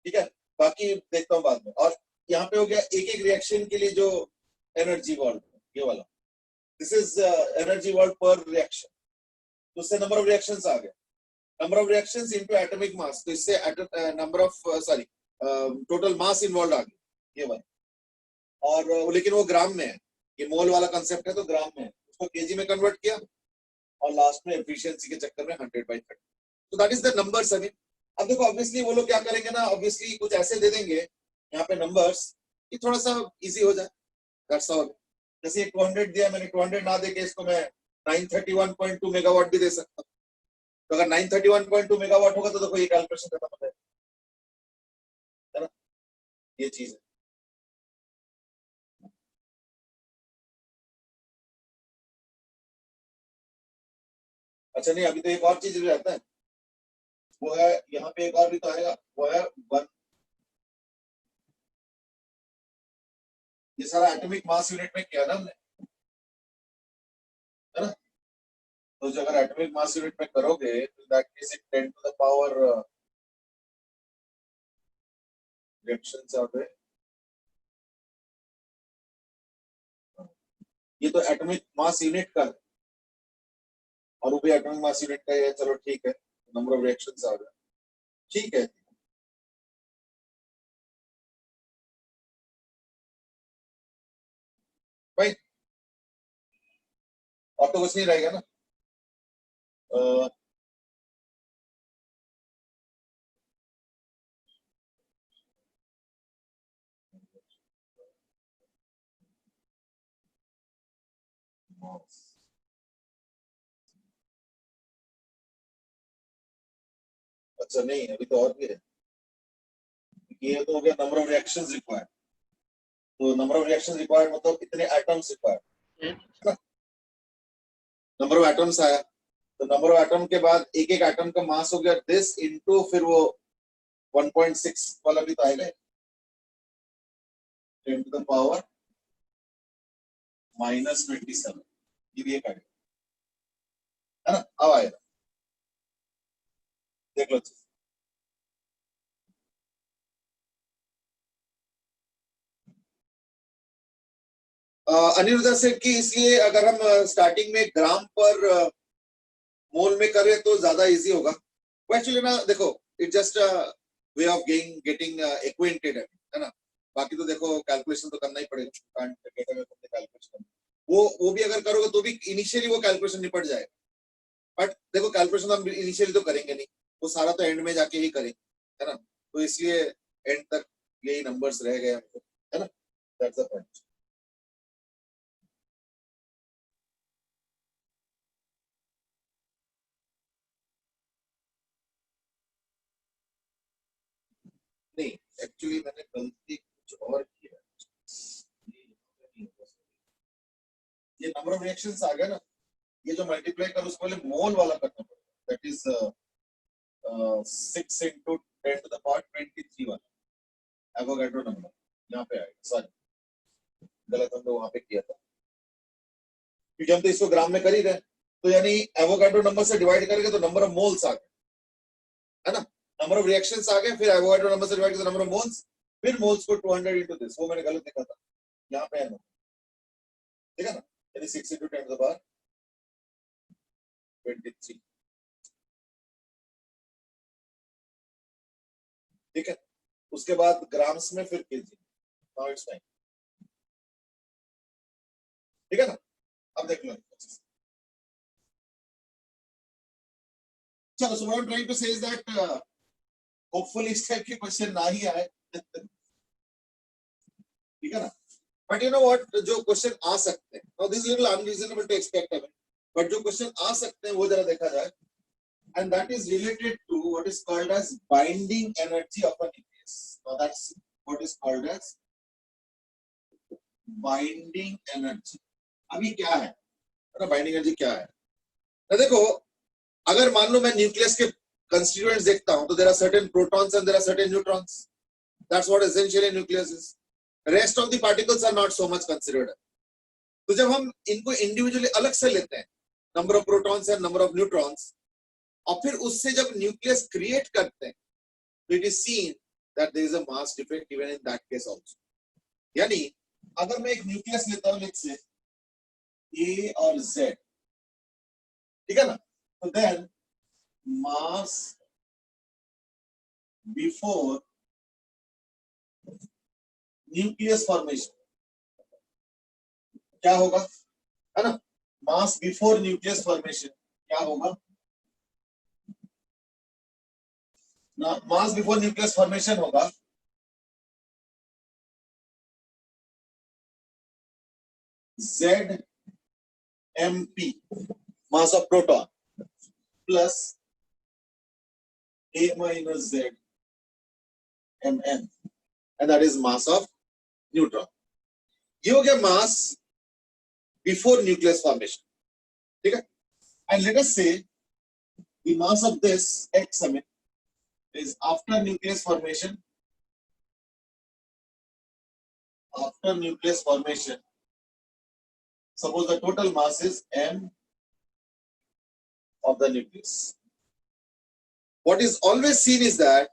ठीक है, बाकी देखता हूं बाद में। और यहाँ पे हो गया एक एक रिएक्शन के लिए जो एनर्जी वॉल्ट, ये वाला, this is energy volt per reaction. तो उससे नंबर ऑफ रिएक्शंस आ गए, number of reactions into atomic mass, तो इससे number of sorry total mass involve आ गया, ये वाला। और लेकिन वो ग्राम में है, ये मोल वाला कंसेप्ट है तो ग्राम में है, उसको केजी में कन्वर्ट किया और लास्ट में एफिशिएंसी के चक्कर में 100/30। तो दैट इज द नंबर्स। अभी अब देखो ऑब्वियसली वो लोग क्या करेंगे ना, ऑब्वियसली कुछ ऐसे दे देंगे यहाँ पे नंबर्स कि थोड़ा सा इजी हो जाए, दैट्स ऑल। जैसे 200 दिया मैंने, 200 ना देके इसको मैं 931.2 मेगावाट भी दे सकता हूँ। तो अगर 931.2 मेगावाट होगा तो देखो ये कैलकुलेशन खत्म हो जाएगा, है ना, ये चीज है। अच्छा नहीं, अभी तो एक और चीज भी रहता है, वो है यहाँ पे एक और भी तो आएगा, वो है 1, ये सारा एटॉमिक मास यूनिट में किया ना हमने, है ना। तो जो अगर एटॉमिक मास यूनिट में करोगे तो दैट केस इट 10⁻, रिएक्शंस आ गए, ये तो एटॉमिक मास यूनिट का है, और वो भी एटॉमिक मास यूनिट का है, चलो ठीक है, नंबर ऑफ रिएक्शंस आ गए, ठीक है भाई, और तो कुछ नहीं रहेगा ना। अच्छा नहीं, अभी तो और भी है, ये तो हो गया नंबर ऑफ रिएक्शंस रिक्वायर्ड। तो नंबर ऑफ रिएक्शंस रिक्वायर्ड मतलब इतने atoms required, number of atoms आया, तो नंबर ऑफ एटम के बाद एक एक एटम का मास हो गया दिस इनटू फिर वो 1.6 वाला भी तो आएगा, 10⁻⁻27, ये भी एक आएगा, है ना। अब आएगा, देख लो। अनिरुद्ध सेठ की, इसलिए अगर हम स्टार्टिंग में ग्राम पर मोल में करें तो ज्यादा इजी होगा। एक्चुअली ना देखो, it just way of getting acquainted, है ना। बाकी तो देखो कैलकुलेशन तो करना ही पड़ेगा, कैलकुलेशन वो भी अगर करोगे तो भी इनिशियली वो कैलकुलेशन निपट जाएगा। बट देखो कैलकुलेशन हम इनिशियली तो करेंगे नहीं, वो सारा तो एंड में जाके ही करेंगे, है ना। तो इसलिए एंड तक यही नंबर्स रह गए हमको, है ना, दैट्स द पॉइंट। नहीं एक्चुअली मैंने गलती कुछ और किया, ये नंबर ऑफ रिएक्शंस आ गया ना, ये जो मल्टीप्लाई कर उसको पहले मोल वाला करना पड़ेगा, दैट इज 6 into 10⁻23 वाला एवोगाड्रो नंबर यहाँ पे आएगा, सॉरी गलत हम लोग वहां पे किया था, क्योंकि हम तो इसको ग्राम में कर ही रहे, तो यानी एवोगाड्रो नंबर से डिवाइड करेंगे तो नंबर ऑफ मोल्स आ गए, है ना, नंबर ऑफ रिएक्शंस आ गए, फिर एवोगाड्रो नंबर से डिवाइड करें नंबर ऑफ मोल्स, फिर मोल्स को 200 इनटू दिस, वो मैंने गलत लिखा था, यहाँ पे है ना, ठीक है ना, यानी 6 into 10 to the power 23, ठीक है, उसके बाद ग्राम्स में फिर केजी, नाउ इट्स फाइन, ठीक है ना, अब देख लो चलो, so what I'm trying to say is that hopefully इस टाइप के क्वेश्चन ना ही आए, ठीक है ना, बट यू नो व्हाट, जो क्वेश्चन आ सकते हैं, now this little unreasonable to expect है, बट जो क्वेश्चन आ सकते हैं वो जरा देखा जाए, and that is related to what is called as binding energy of a nucleus. Now that's what is called as binding energy. अभी क्या है ना, बाइंडिंग एनर्जी क्या है ना, देखो अगर मान लो मैं न्यूक्लियस के कंस्टिट्यूएंट्स देखता हूं तो there are certain protons and there are certain neutrons, that's what essentially nucleus is, rest of the particles are not so much considered. तो जब हम इनको इंडिविजुअली अलग से लेते हैं, number of protons and number of neutrons, और फिर उससे जब न्यूक्लियस क्रिएट करते हैं तो it is seen that there is a mass defect even in that case also. यानी अगर मैं एक न्यूक्लियस लेता हूं लेट्स से A और Z, ठीक है ना, तो then mass before nucleus formation क्या होगा, है ना, मास बिफोर न्यूक्लियस फॉर्मेशन क्या होगा ना, मास बिफोर न्यूक्लियस फॉर्मेशन होगा ZMP, mass of proton, plus A minus Z MN, and that is mass of neutron. ये हो गया mass before nucleus formation, ठीक है, and let us say the mass of this X is after nucleus formation, after nucleus formation, suppose the total mass is M of the nucleus. What is always seen is that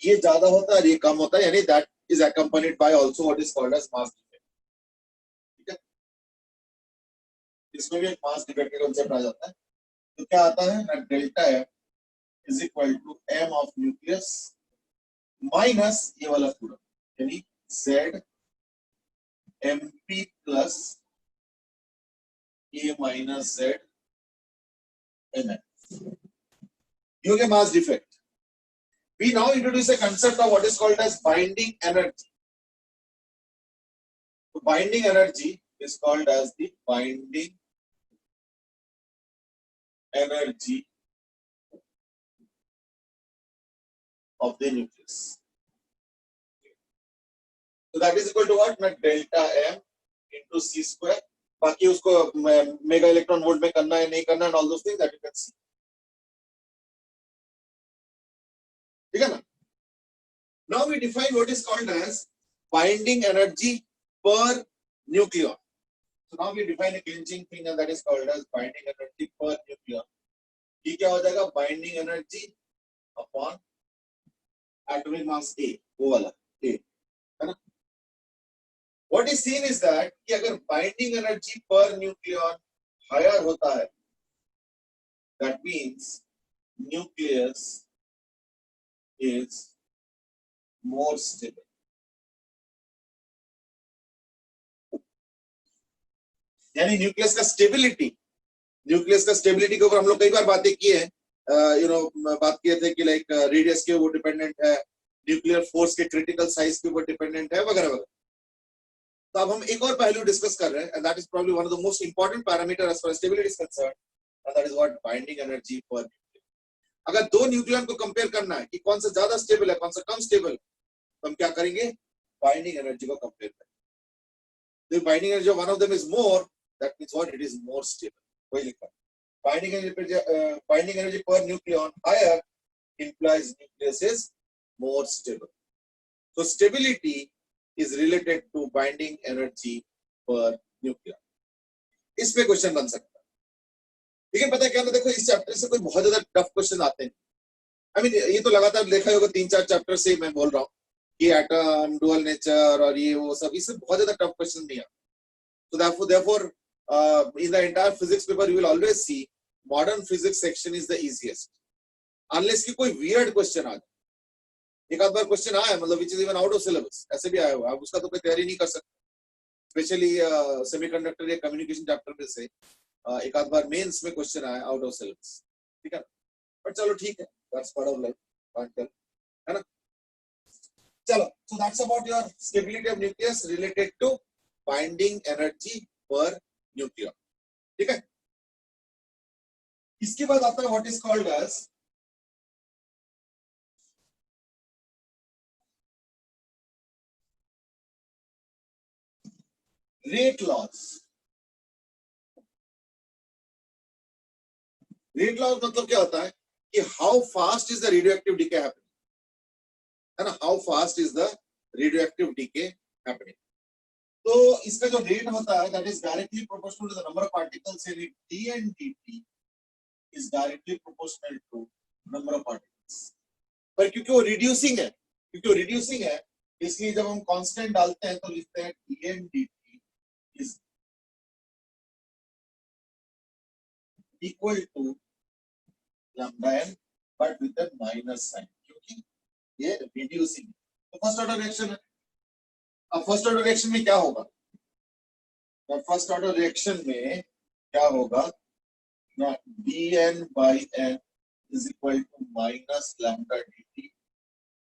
ये ज्यादा होता है और ये कम होता है, यानी that is accompanied by also what is called as mass defect, ठीक है, इसमें भी एक mass defect का concept आ जाता है, तो क्या आता है ना, delta F is equal to M of nucleus minus ये वाला पूरा, यानी Z MP plus A minus Z MN. You get mass defect. We now introduce a concept of what is called as binding energy. So binding energy is called as the binding energy of the nucleus. So that is equal to what? Delta M into C square. बाकी उसको mega electron volt में करना है नहीं करना है, all those things that you can see, ठीक है ना। Now we define what is called as binding energy per nucleon. So now we define a clinching thing and that is called as binding energy per nucleon. ये क्या हो जाएगा, binding energy upon atomic mass A, वो वाला A, है ना। What is seen is that कि अगर binding energy per nucleon higher होता है, that means nucleus is more stable. यानी न्यूक्लियस का स्टेबिलिटी, न्यूक्लियस का स्टेबिलिटी के ऊपर हम लोग कई बार बातें किए हैं, बात किए थे कि लाइक रेडियस के ऊपर डिपेंडेंट है, न्यूक्लियर फोर्स के क्रिटिकल साइज के ऊपर डिपेंडेंट है, वगैरह वगैरह। तो अब हम एक और पहलू डिस्कस कर रहे हैं, and that is probably one of the most important parameter as far as stability is concerned, and that is what binding energy per nucleon. अगर दो न्यूक्लियन को कंपेयर करना है कि कौन सा ज्यादा स्टेबल है कौन सा कम स्टेबल, तो हम क्या करेंगे, बाइंडिंग एनर्जी को कंपेयर करेंगे। तो binding energy one of them is more, that means what, it is more stable, वही लिखा है। Binding energy per nucleon higher implies nucleus is more stable. So stability is related to binding energy पर nuclear. इस पे question बन सकता है। लेकिन पता है क्या ना, देखो इस चैप्टर से कोई बहुत ज्यादा टफ क्वेश्चन आते हैं। आई मीन ये तो लगातार देखा होगा 3-4 चैप्टर से मैं बोल रहा हूँ कि एटम डुअल नेचर और ये वो सब, इससे बहुत ज्यादा टफ क्वेश्चन नहीं आता। So therefore, in the entire physics paper, you will always see modern physics section is the easiest, unless कि कोई weird question आ जाए। एक आध बार क्वेश्चन आया मतलब which is even out of syllabus, ऐसे भी आया हुआ है, आप उसका तो कोई तैयारी नहीं कर सकते। स्पेशली सेमीकंडक्टर या कम्युनिकेशन चैप्टर में से एक आध बार मेंस में क्वेश्चन आया आउट ऑफ सिलेबस, ठीक है। बट चलो ठीक है, that's part of life, can't tell, है ना। चलो, so that's about your stability of nucleus related to binding energy per nucleon, ठीक है। इसके बाद आता है what is called as rate loss. Rate loss मतलब क्या होता है कि how fast is the radioactive decay happening, है ना, how fast is the radioactive decay happening. तो इसका जो रेट होता है that is directly proportional to the number of particles in it, D N dt is directly proportional to number of particles। पर क्योंकि वो रिड्यूसिंग है, इसलिए जब हम कांस्टेंट डालते हैं तो लिखते हैं dndt is equal to lambda n but with a minus sign, क्योंकि ये रिड्यूसिंग है। तो फर्स्ट ऑर्डर रिएक्शन है। अब फर्स्ट ऑर्डर रिएक्शन में क्या होगा, फर्स्ट ऑर्डर रिएक्शन में क्या होगा ना, dn by n is equal to minus lambda dt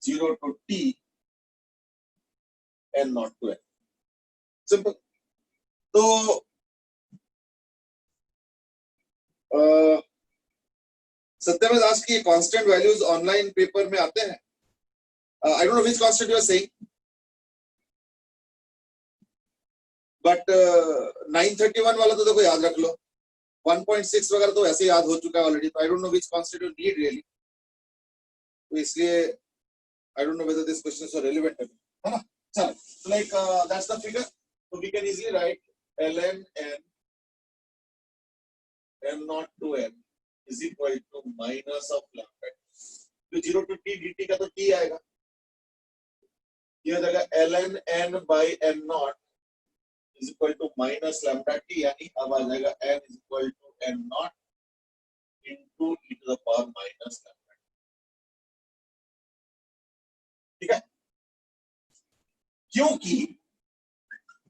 0 to t n not to n, simple. तो सत्यमेव दास की कांस्टेंट वैल्यूज ऑनलाइन पेपर में आते हैं। I don't know which constant you are saying, but 931 वाला तो देखो याद रख लो, 1.6 वगैरह तो वैसे याद हो चुका है ऑलरेडी, तो I don't know which constant you need really, तो इसलिए आई don't know whether this question is relevant, है ना। चलो, like that's the figure, so we can easily write ln n n naught to n is equal to minus of lambda, तो 0 to t dt का तो t आएगा, ये हो जाएगा ln n by n naught is equal to minus lambda t, यानी अब आ जाएगा n is equal to n naught into e to the power minus lambda, ठीक है।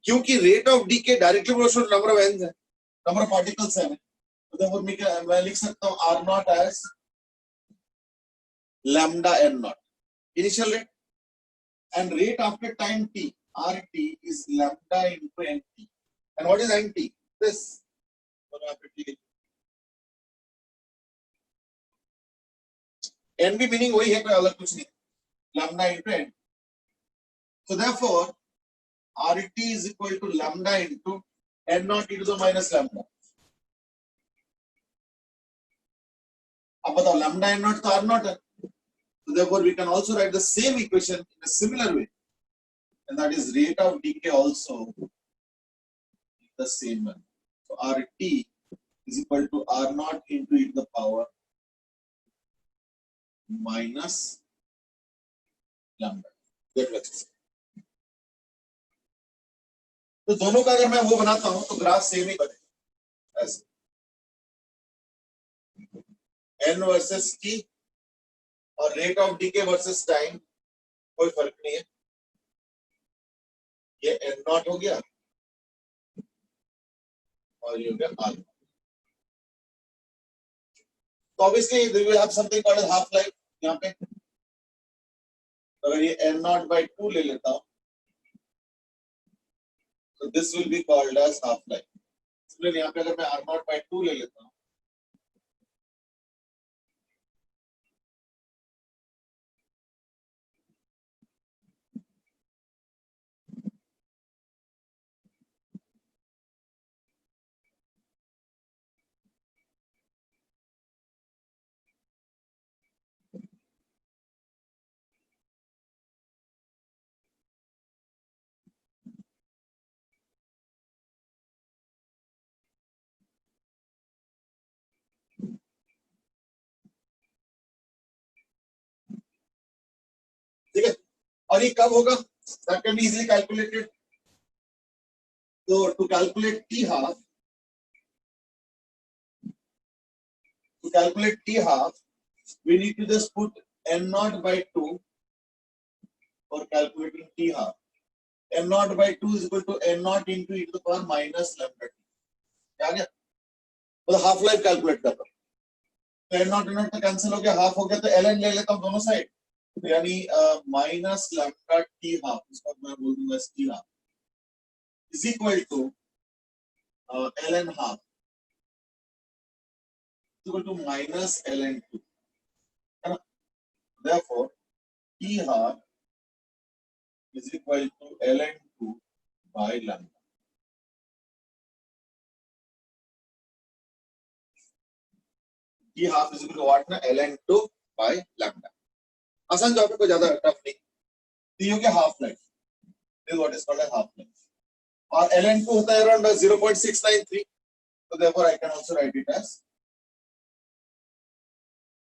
क्योंकि rate of decay directly proportional to number of N है, number of particles है, तो मैं लिख सकता हूँ R naught as lambda n naught initial rate, and rate after time t rt is lambda into nt, and what is nt, this n भी meaning वही है, कोई अलग कुछ नहीं, lambda into nt, so therefore rt is equal to lambda into n naught e to the minus lambda। अब बताओ lambda n naught तो r naught है, so therefore we can also write the same equation in a similar way, and that is rate of decay also the same one, so rt is equal to r naught into e to the power minus lambda, that was। तो दोनों का अगर मैं वो बनाता हूं तो graph same ही बनेगा, ऐसे n वर्सेस t और rate of decay versus time, कोई फर्क नहीं है, ये n नॉट हो गया और ये हो गया r। तो obviously we will have something called half life यहाँ पे, अगर ये n नॉट बाय 2 ले लेता हूं तो this will be called as half life. इसलिए यहाँ पे अगर मैं r नॉट बाय 2 ले लेता हूं और ये कब होगा? That can be easily calculated. So to calculate t half, we need to just put n naught by 2 for calculating t half. n naught by 2 is equal to n naught into e to the power minus lambda t. क्या गया? मतलब half life calculate कर रहा हूँ, तो n naught तो cancel हो गया, हाफ हो गया, तो ln ले लेता हूँ दोनों साइड, तो यानी माइनस लैम्डा टी हाफ, इसका मैं बोल दूंगा T half is equal to ln half equal to minus ln 2, है ना? Therefore t half is equal to ln 2 by lambda. t half is equal to what ना? ln 2 by lambda. आसान जवाब है, कोई ज्यादा टफ नहीं. तो ये हो गया half life, this what is called half life. और ln 2 होता है around 0.693, so therefore I can also write it as,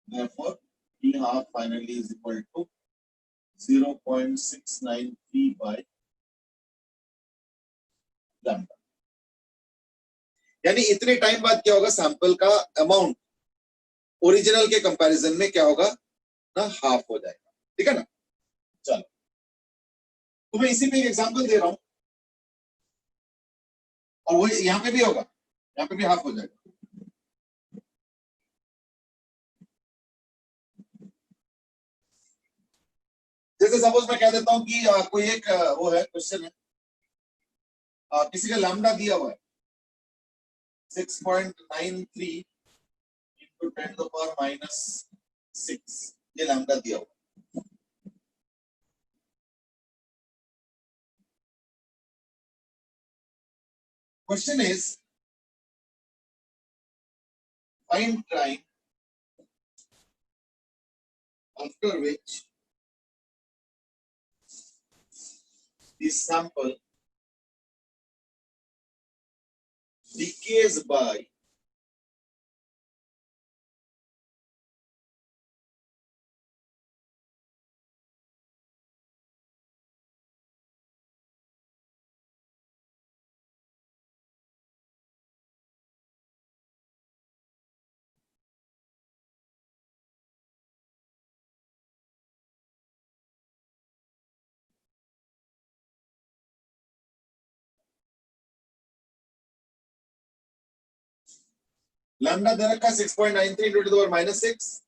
therefore t half finally is equal to 0.693 by lambda. यानी इतने टाइम बाद क्या होगा, सैंपल का अमाउंट ओरिजिनल के कंपैरिजन में क्या होगा ना, हाफ हो जाएगा. ठीक है ना? चलो, तो मैं इसी पे एक एग्जांपल दे रहा हूं, और वो यहां पे भी होगा, यहां पे भी हाफ हो जाएगा. जैसे सपोज मैं कह देता हूं कि कोई एक वो है क्वेश्चन है, किसी का लैम्डा दिया हुआ है 6.93 into 10 to the power minus 6, ये लैम्डा दिया हुआ. Question is, find time after which the sample decays by lambda दे रखा 6.93 into the power minus 6.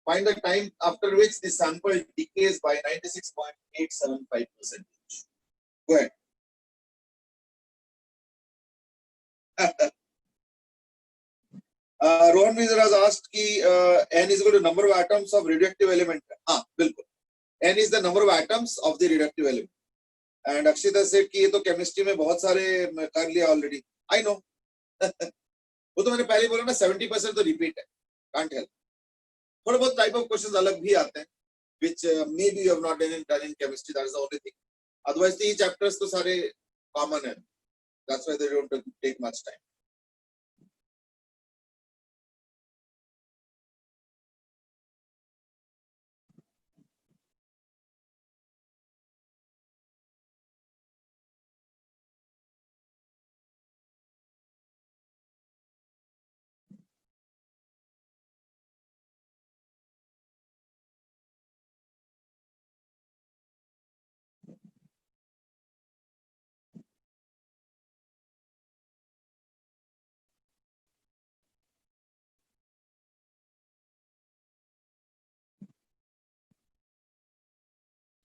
Find the time after which the sample decays by 96.875%. Go ahead. Rohan Vizar has asked कि n is equal to number of atoms of radioactive element. हाँ बिल्कुल, n is the number of atoms of the radioactive element. And Akshita said कि ये तो chemistry में बहुत सारे कर लिया ऑलरेडी. I know. वो तो मैंने पहले बोला ना, 70% तो रिपीट है, कांट हेल्प. थोड़े बहुत टाइप ऑफ क्वेश्चंस अलग भी आते हैं, which maybe you have not done in chemistry. That is the only thing. Otherwise the chapters तो सारे common है. That's why they don't take much time.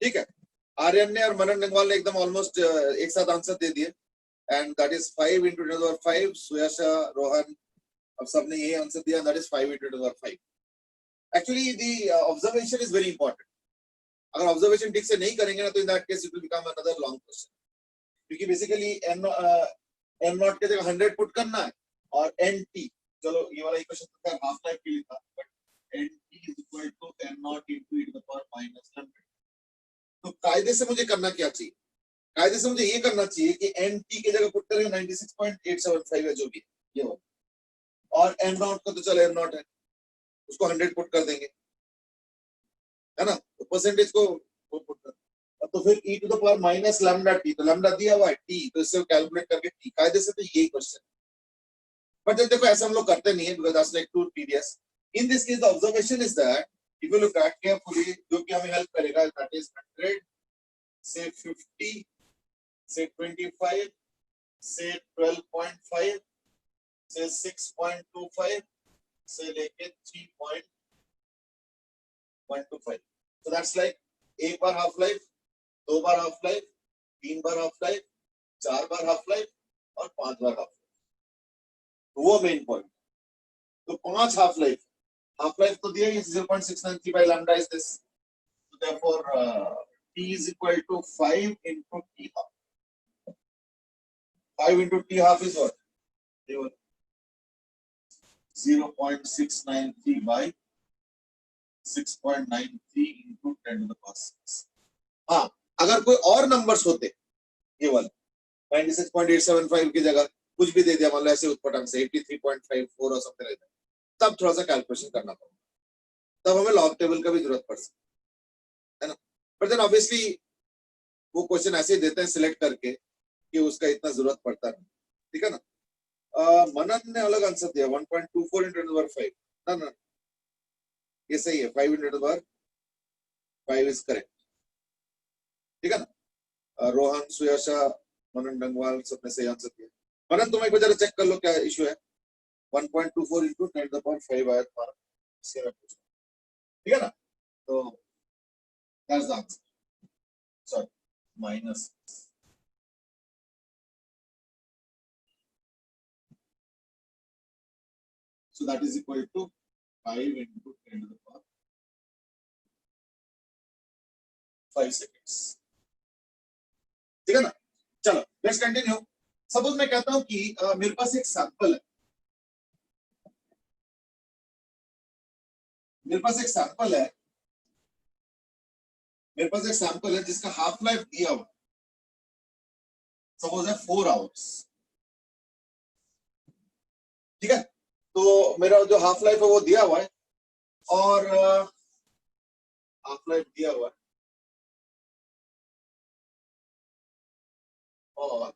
ठीक है, आर्यन ने और मनन डंगवाल ने एकदम ऑलमोस्ट एक साथ आंसर दे दिए, and that is 5 into 10 to the power 5. Suyasha, Rohan, अब सबने ये आंसर दिया, that is 5 into 10 to the power 5. Actually the observation is very important. अगर ऑब्जर्वेशन ठीक से नहीं करेंगे ना, तो इन that case it will become another long question, क्योंकि बेसिकली n नॉट के जगह 100 पुट करना है, और nt, चलो ये वाला इक्वेशन तो हाफ लाइफ के लिए था, but nt is equal to n naught into e to the power minus 100. तो कायदे से मुझे करना क्या चाहिए, कायदे से मुझे ये करना चाहिए कि nt के जगह पुट करें 96.875 है जो भी ये हो, और n नॉट का तो चलो n नॉट है, उसको 100 पुट कर देंगे, है ना? तो परसेंटेज को पुट कर, तो फिर e to the power minus lambda T, तो लैम्डा दिया हुआ है t, तो इससे कैलकुलेट करके t कायदे से, तो यही क्वेश्चन। बट देखो ऐसा हम लोग करते नहीं है, because that's like too tedious. In this case the observation is that if you look at carefully, जो कि हमें हेल्प करेगा, दैट इज 100 से 50 से 25 से 12.5 से 6.25 से लेके 3.125। so that's like एक बार हाफ लाइफ, दो बार हाफ लाइफ, तीन बार हाफ लाइफ, चार बार हाफ लाइफ और पांच बार हाफ लाइफ, वो मेन पॉइंट। तो पांच हाफ लाइफ तो दिया ही 0.693 by lambda is this, so therefore t is equal to 5 into t half. 5 into t half is what? 0.693 by 6.93 into 10 to the power 6। हाँ, अगर कोई और नंबर्स होते, ये वाले 96.875 की जगह कुछ भी दे दिया, मान लो ऐसे उत्पटांग से 83.54 और समथिंग लाइक दैट, तब थोड़ा सा कैलकुलेशन करना पड़ेगा, तब हमें लॉग टेबल का भी जरूरत पड़ सकती है ना। बट देन ऑब्वियसली वो क्वेश्चन ऐसे ही देते हैं सिलेक्ट करके कि उसका इतना जरूरत पड़ता नहीं, ठीक है ना। मनन ने अलग आंसर दिया 1.24 into 10⁵ ना ना, ये सही है, 5 into 10⁵ इज करेक्ट, ठीक है ना। रोहन, सुयशा, मनन डंगवाल सबने सही आंसर दिया। मनन तुम एक बार जरा चेक कर लो क्या इशू है। 1.24 into 10⁵ आया तुम्हारा, ठीक है ना। तो that's the answer, sorry minus, so that is equal to 5 into 10⁵ seconds, ठीक है ना। चलो लेट्स कंटिन्यू। सपोज मैं कहता हूं कि मेरे पास एक सैंपल है, मेरे पास एक सैंपल है, मेरे पास एक सैंपल है जिसका हाफ लाइफ दिया हुआ, सपोज है 4 आवर्स, ठीक है। तो मेरा जो हाफ लाइफ है वो दिया हुआ है, और हाफ लाइफ दिया हुआ है, और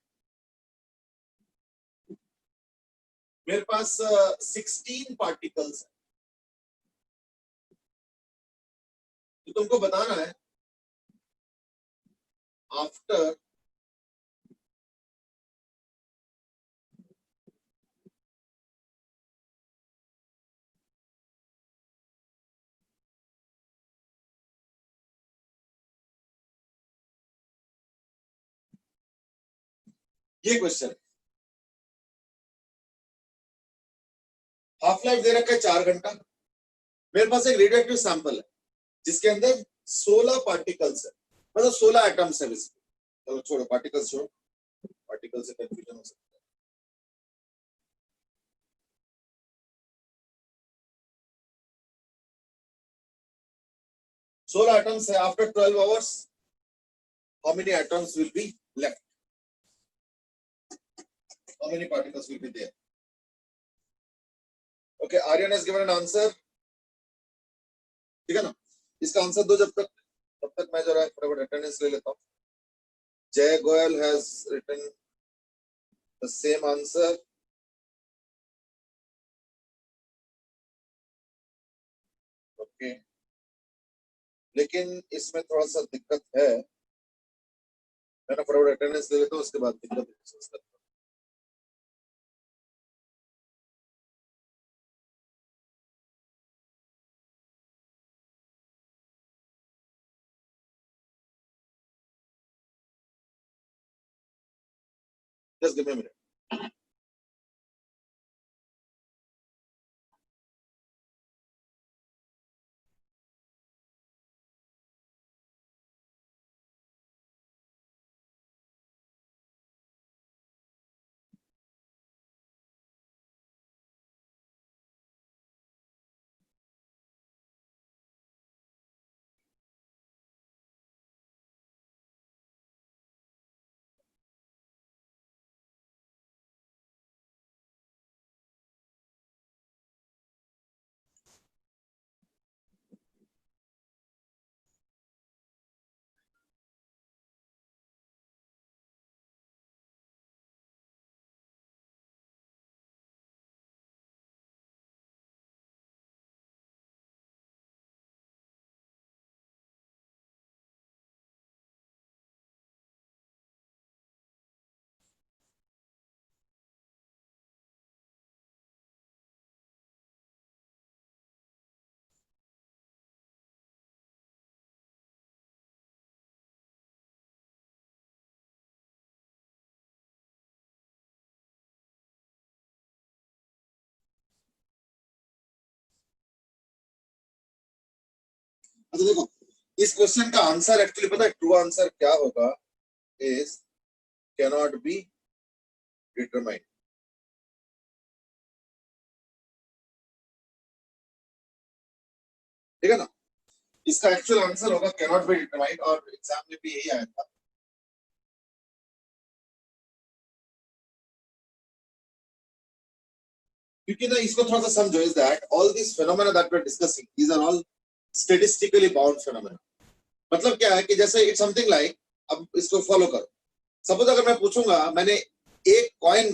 मेरे पास 16 पार्टिकल्स है। तो तुमको बताना है आफ्टर ये क्वेश्चन, हाफ लाइफ दे रखा है 4 घंटा, मेरे पास एक रेडियो एक्टिव सैंपल है जिसके अंदर 16 पार्टिकल्स है, मतलब 16 एटम्स है बेसिकली। चलो छोड़ो पार्टिकल्स, छोड़ो पार्टिकल से कंफ्यूजन हो सकता है। 16 एटम्स है, after 12 hours how many atoms will be left, how many particles will be there. Okay, Aryan has given an answer, ठीक है ना। इसका आंसर दो जब तक, तब तक मैं जरा फटाफट अटेंडेंस ले लेता हूं। Jay Goyal has written the same answer, okay, लेकिन इसमें थोड़ा सा दिक्कत है, मैं ना फटाफट अटेंडेंस ले लेता हूं, उसके बाद दिक्कत डिस्कस करता हूं। Just give me a minute. अच्छा देखो, इस क्वेश्चन का आंसर एक्चुअली पता है, ट्रू आंसर क्या होगा, इज कैनॉट बी डिटरमाइंड। ठीक है ना, इसका एक्चुअल आंसर होगा कैनॉट बी डिटरमाइंड, और एग्जाम में भी यही आया था। क्योंकि ना इसको थोड़ा सा समझो, is that all this phenomena that we are discussing, these are all statistically bound phenomena. मतलब क्या है कि जैसे इट्स समथिंग लाइक, अब इसको फॉलो करो। सपोज अगर मैं पूछूंगा, मैंने एक कॉइन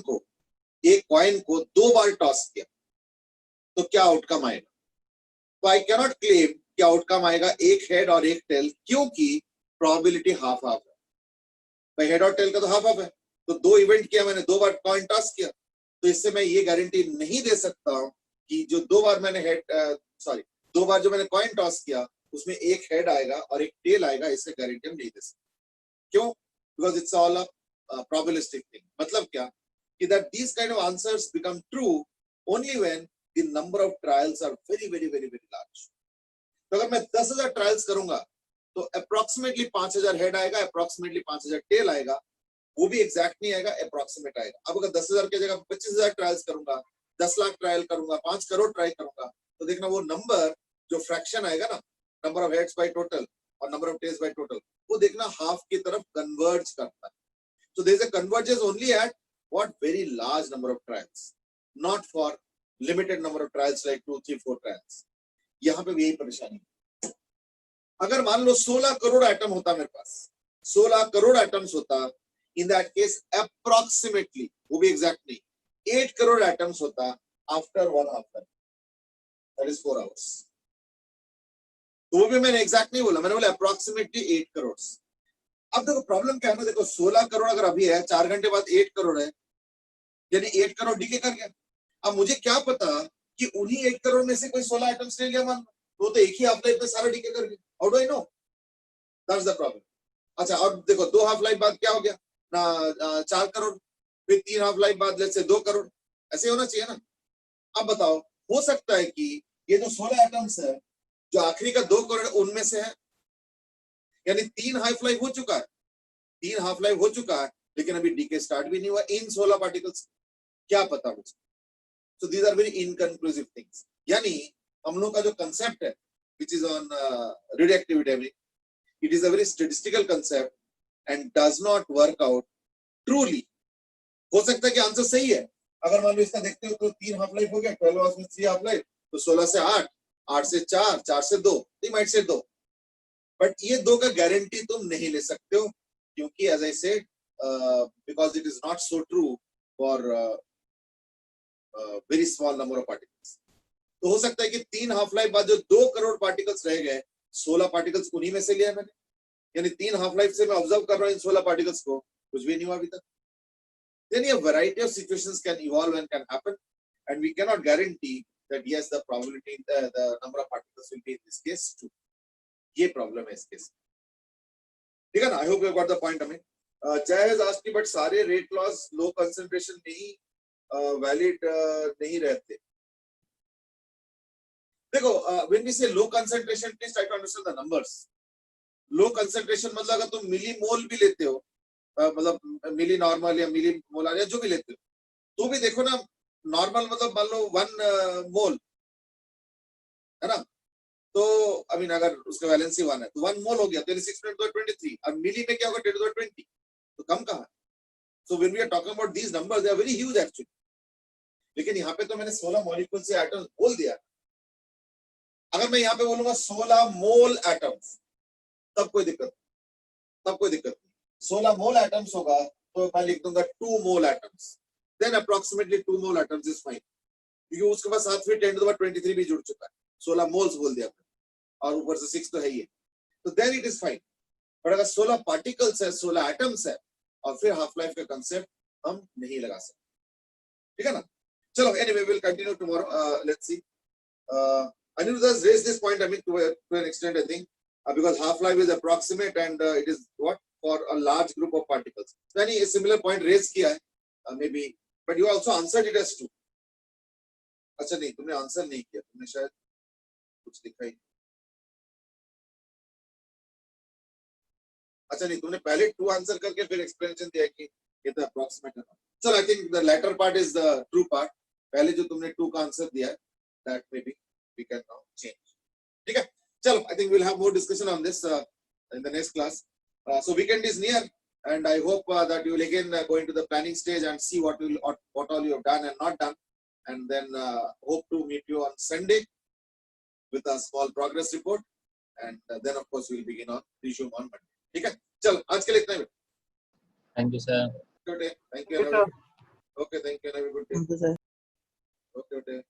को 2 बार टॉस किया, तो क्या आउटकम आएगा? तो आई कैनॉट क्लेम कि आउटकम आएगा एक हेड और एक टेल, क्योंकि प्रोबेबिलिटी हाफ हाफ है। भाई हेड और टेल का तो हाफ हाफ है, तो 2 इवेंट किया मैंने, 2 बार कॉइन टॉस किया, तो इससे मैं ये गारंटी नहीं दे सकता हूं कि जो 2 बार मैंने सॉरी 2 बार जो मैंने कॉइन टॉस किया उसमें एक हेड आएगा और एक टेल आएगा, इससे गारंटी हम नहीं दे सकते। क्यों? Because it's all a probabilistic thing. मतलब क्या कि that these kind of answers become true only when the number of trials are very very very very large. तो अगर मैं 10,000 ट्रायल्स करूंगा तो अप्रोक्सीमेटली 5,000 हेड आएगा, अप्रोक्सीमेटली 5,000 टेल आएगा, वो भी एग्जैक्ट नहीं आएगा, अप्रोक्सीमेट आएगा। अब अगर 10,000 की जगह 25,000 ट्रायल्स करूंगा, 10 लाख ट्रायल करूंगा, 5 करोड़ ट्राई करूंगा, तो देखना वो नंबर जो फ्रैक्शन आएगा ना, number of heads by total और number of tails by total, वो देखना हाफ की तरफ कन्वर्ज करता है। So there is a convergence only at what very large number of trials, not for limited number of trials like 2, 3, 4 trials. यहाँ पे भी यही परेशानी है। अगर मान लो 16 करोड़ एटम होता मेरे पास, 16 करोड़ एटम्स होता, in that case approximately, वो भी exact नहीं, 8 करोड़ एटम्स होता after 1/2 time, that is 4 hours. तो वो भी मैंने exact नहीं बोला, मैंने बोला approximately 8 करोड़। अब देखो प्रॉब्लम क्या है ना, देखो 16 करोड़ अगर अभी है, 4 घंटे बाद 8 करोड़ है, यानी 8 करोड़ डीके कर गया। अब मुझे क्या पता कि उन्हीं 8 करोड़ में से कोई 16 आइटम्स ले लिया, मान तो एक ही हाफ लाइफ में सारा डीके कर गया। How do I know? That's the problem. अच्छा, और देखो 2 हाफ लाइफ बाद क्या हो गया ना, 4 करोड़, फिर 3 हाफ लाइफ बाद लेट्स से 2 करोड़, ऐसे होना चाहिए ना। अब बताओ, हो सकता है कि ये जो 16 आइटम्स है, जो आखिरी का 2 करोड़ उनमें से है, यानी 3 हाफ लाइफ हो चुका है, 3 हाफ लाइफ हो चुका है, लेकिन अभी डीके स्टार्ट भी नहीं हुआ इन 16 पार्टिकल्स। क्या पता मुझे? So these are very inconclusive things. यानी हम लोग का जो कंसेप्ट है which is on radioactivity, it is a very statistical concept and does not work out truly. हो सकता है कि आंसर सही है, अगर मान लो इसका देखते हो तो 3 हाफ लाइफ हो गया, 12 आवर्स में 3 हाफ लाइफ, तो 16 से 8, 8 से 4, 4 से 2, you might say 2, बट ये 2 का गारंटी तुम नहीं ले सकते हो, क्योंकि as I said because it is not so true for very small number of particles. तो हो सकता है कि 3 हाफ लाइफ बाद जो 2 करोड़ पार्टिकल्स रह गए, 16 पार्टिकल्स उन्हीं में से लिया मैंने, यानी 3 हाफ लाइफ से मैं ऑब्जर्व कर रहा हूं इन 16 पार्टिकल्स को, कुछ भी नहीं हुआ अभी तक। Then a variety of situations can evolve and can happen, and we cannot guarantee that yes, the probability, the number of particles will be in this case too. ये प्रॉब्लम है इस केस। ठीक है ना? I hope you got the point. हमें Jay has asked but सारे rate laws low concentration में ही वैलिड नहीं रहते। देखो when we say low concentration, please try to understand the numbers. Low concentration मतलब अगर तुम मिली मोल भी लेते हो, मतलब मिली नॉर्मल या मिली मोलर या जो भी लेते हो, तो भी देखो ना, नॉर्मल मतलब मान लो 1 मोल है ना, तो आई मीन अगर उसका वैलेंसी 1 है तो 1 मोल हो गया, तो 6 × 23, और मिली में क्या होगा 10⁻20, तो कम कहाँ है? So when we are talking about these numbers, they are very huge actually. लेकिन यहाँ पे तो मैंने 16 मॉलिक्यूल से एटम्स बोल दिया। अगर मैं यहाँ पे बोलूंगा 16 मोल एटम्स, तब कोई दिक्कत नहीं। 16 मोल एटम्स होगा तो मैं लिख दूंगा 2 mole atoms, then approximately 2 mole atoms is fine, क्योंकि उसके बाद साथ में 10⁻23 भी जुड़ चुका है, 16 मोल्स बोल दिया और ऊपर से 6 तो है ही है, तो then it is fine. But अगर 16 पार्टिकल्स है, 16 एटम्स है, और फिर हाफ लाइफ का कंसेप्ट हम नहीं लगा सकते। ठीक है ना? चलो anyway will continue tomorrow, let's see. Anirudh has raised this point, I mean, to an extent, I think, because half-life is approximate and it is what for a large group of particles. So, any similar point raised किया है, maybe, but you also answered it as 2. अच्छा नहीं, तुमने answer नहीं किया, तुमने शायद कुछ लिखा ही। अच्छा नहीं, तुमने पहले 2 आंसर करके फिर एक्सप्लेनेशन दिया कि ये तो अप्रोक्सीमेट है. Sir I think the latter part is the true part. पहले जो तुमने 2 का आंसर दिया है, that may be we can now change. ठीक है, चलो, I think we'll have more discussion on this in the next class. So weekend is near, and I hope that you will again go into the planning stage and see what all you have done and not done, and then hope to meet you on Sunday with a small progress report, and then of course we will begin on resume on Monday. ठीक है, चलो आज के लिए इतना ही. Thank you, sir. Okay, thank you. Yes, sir. Okay, thank you. Have a good day. Thank you, sir. Okay.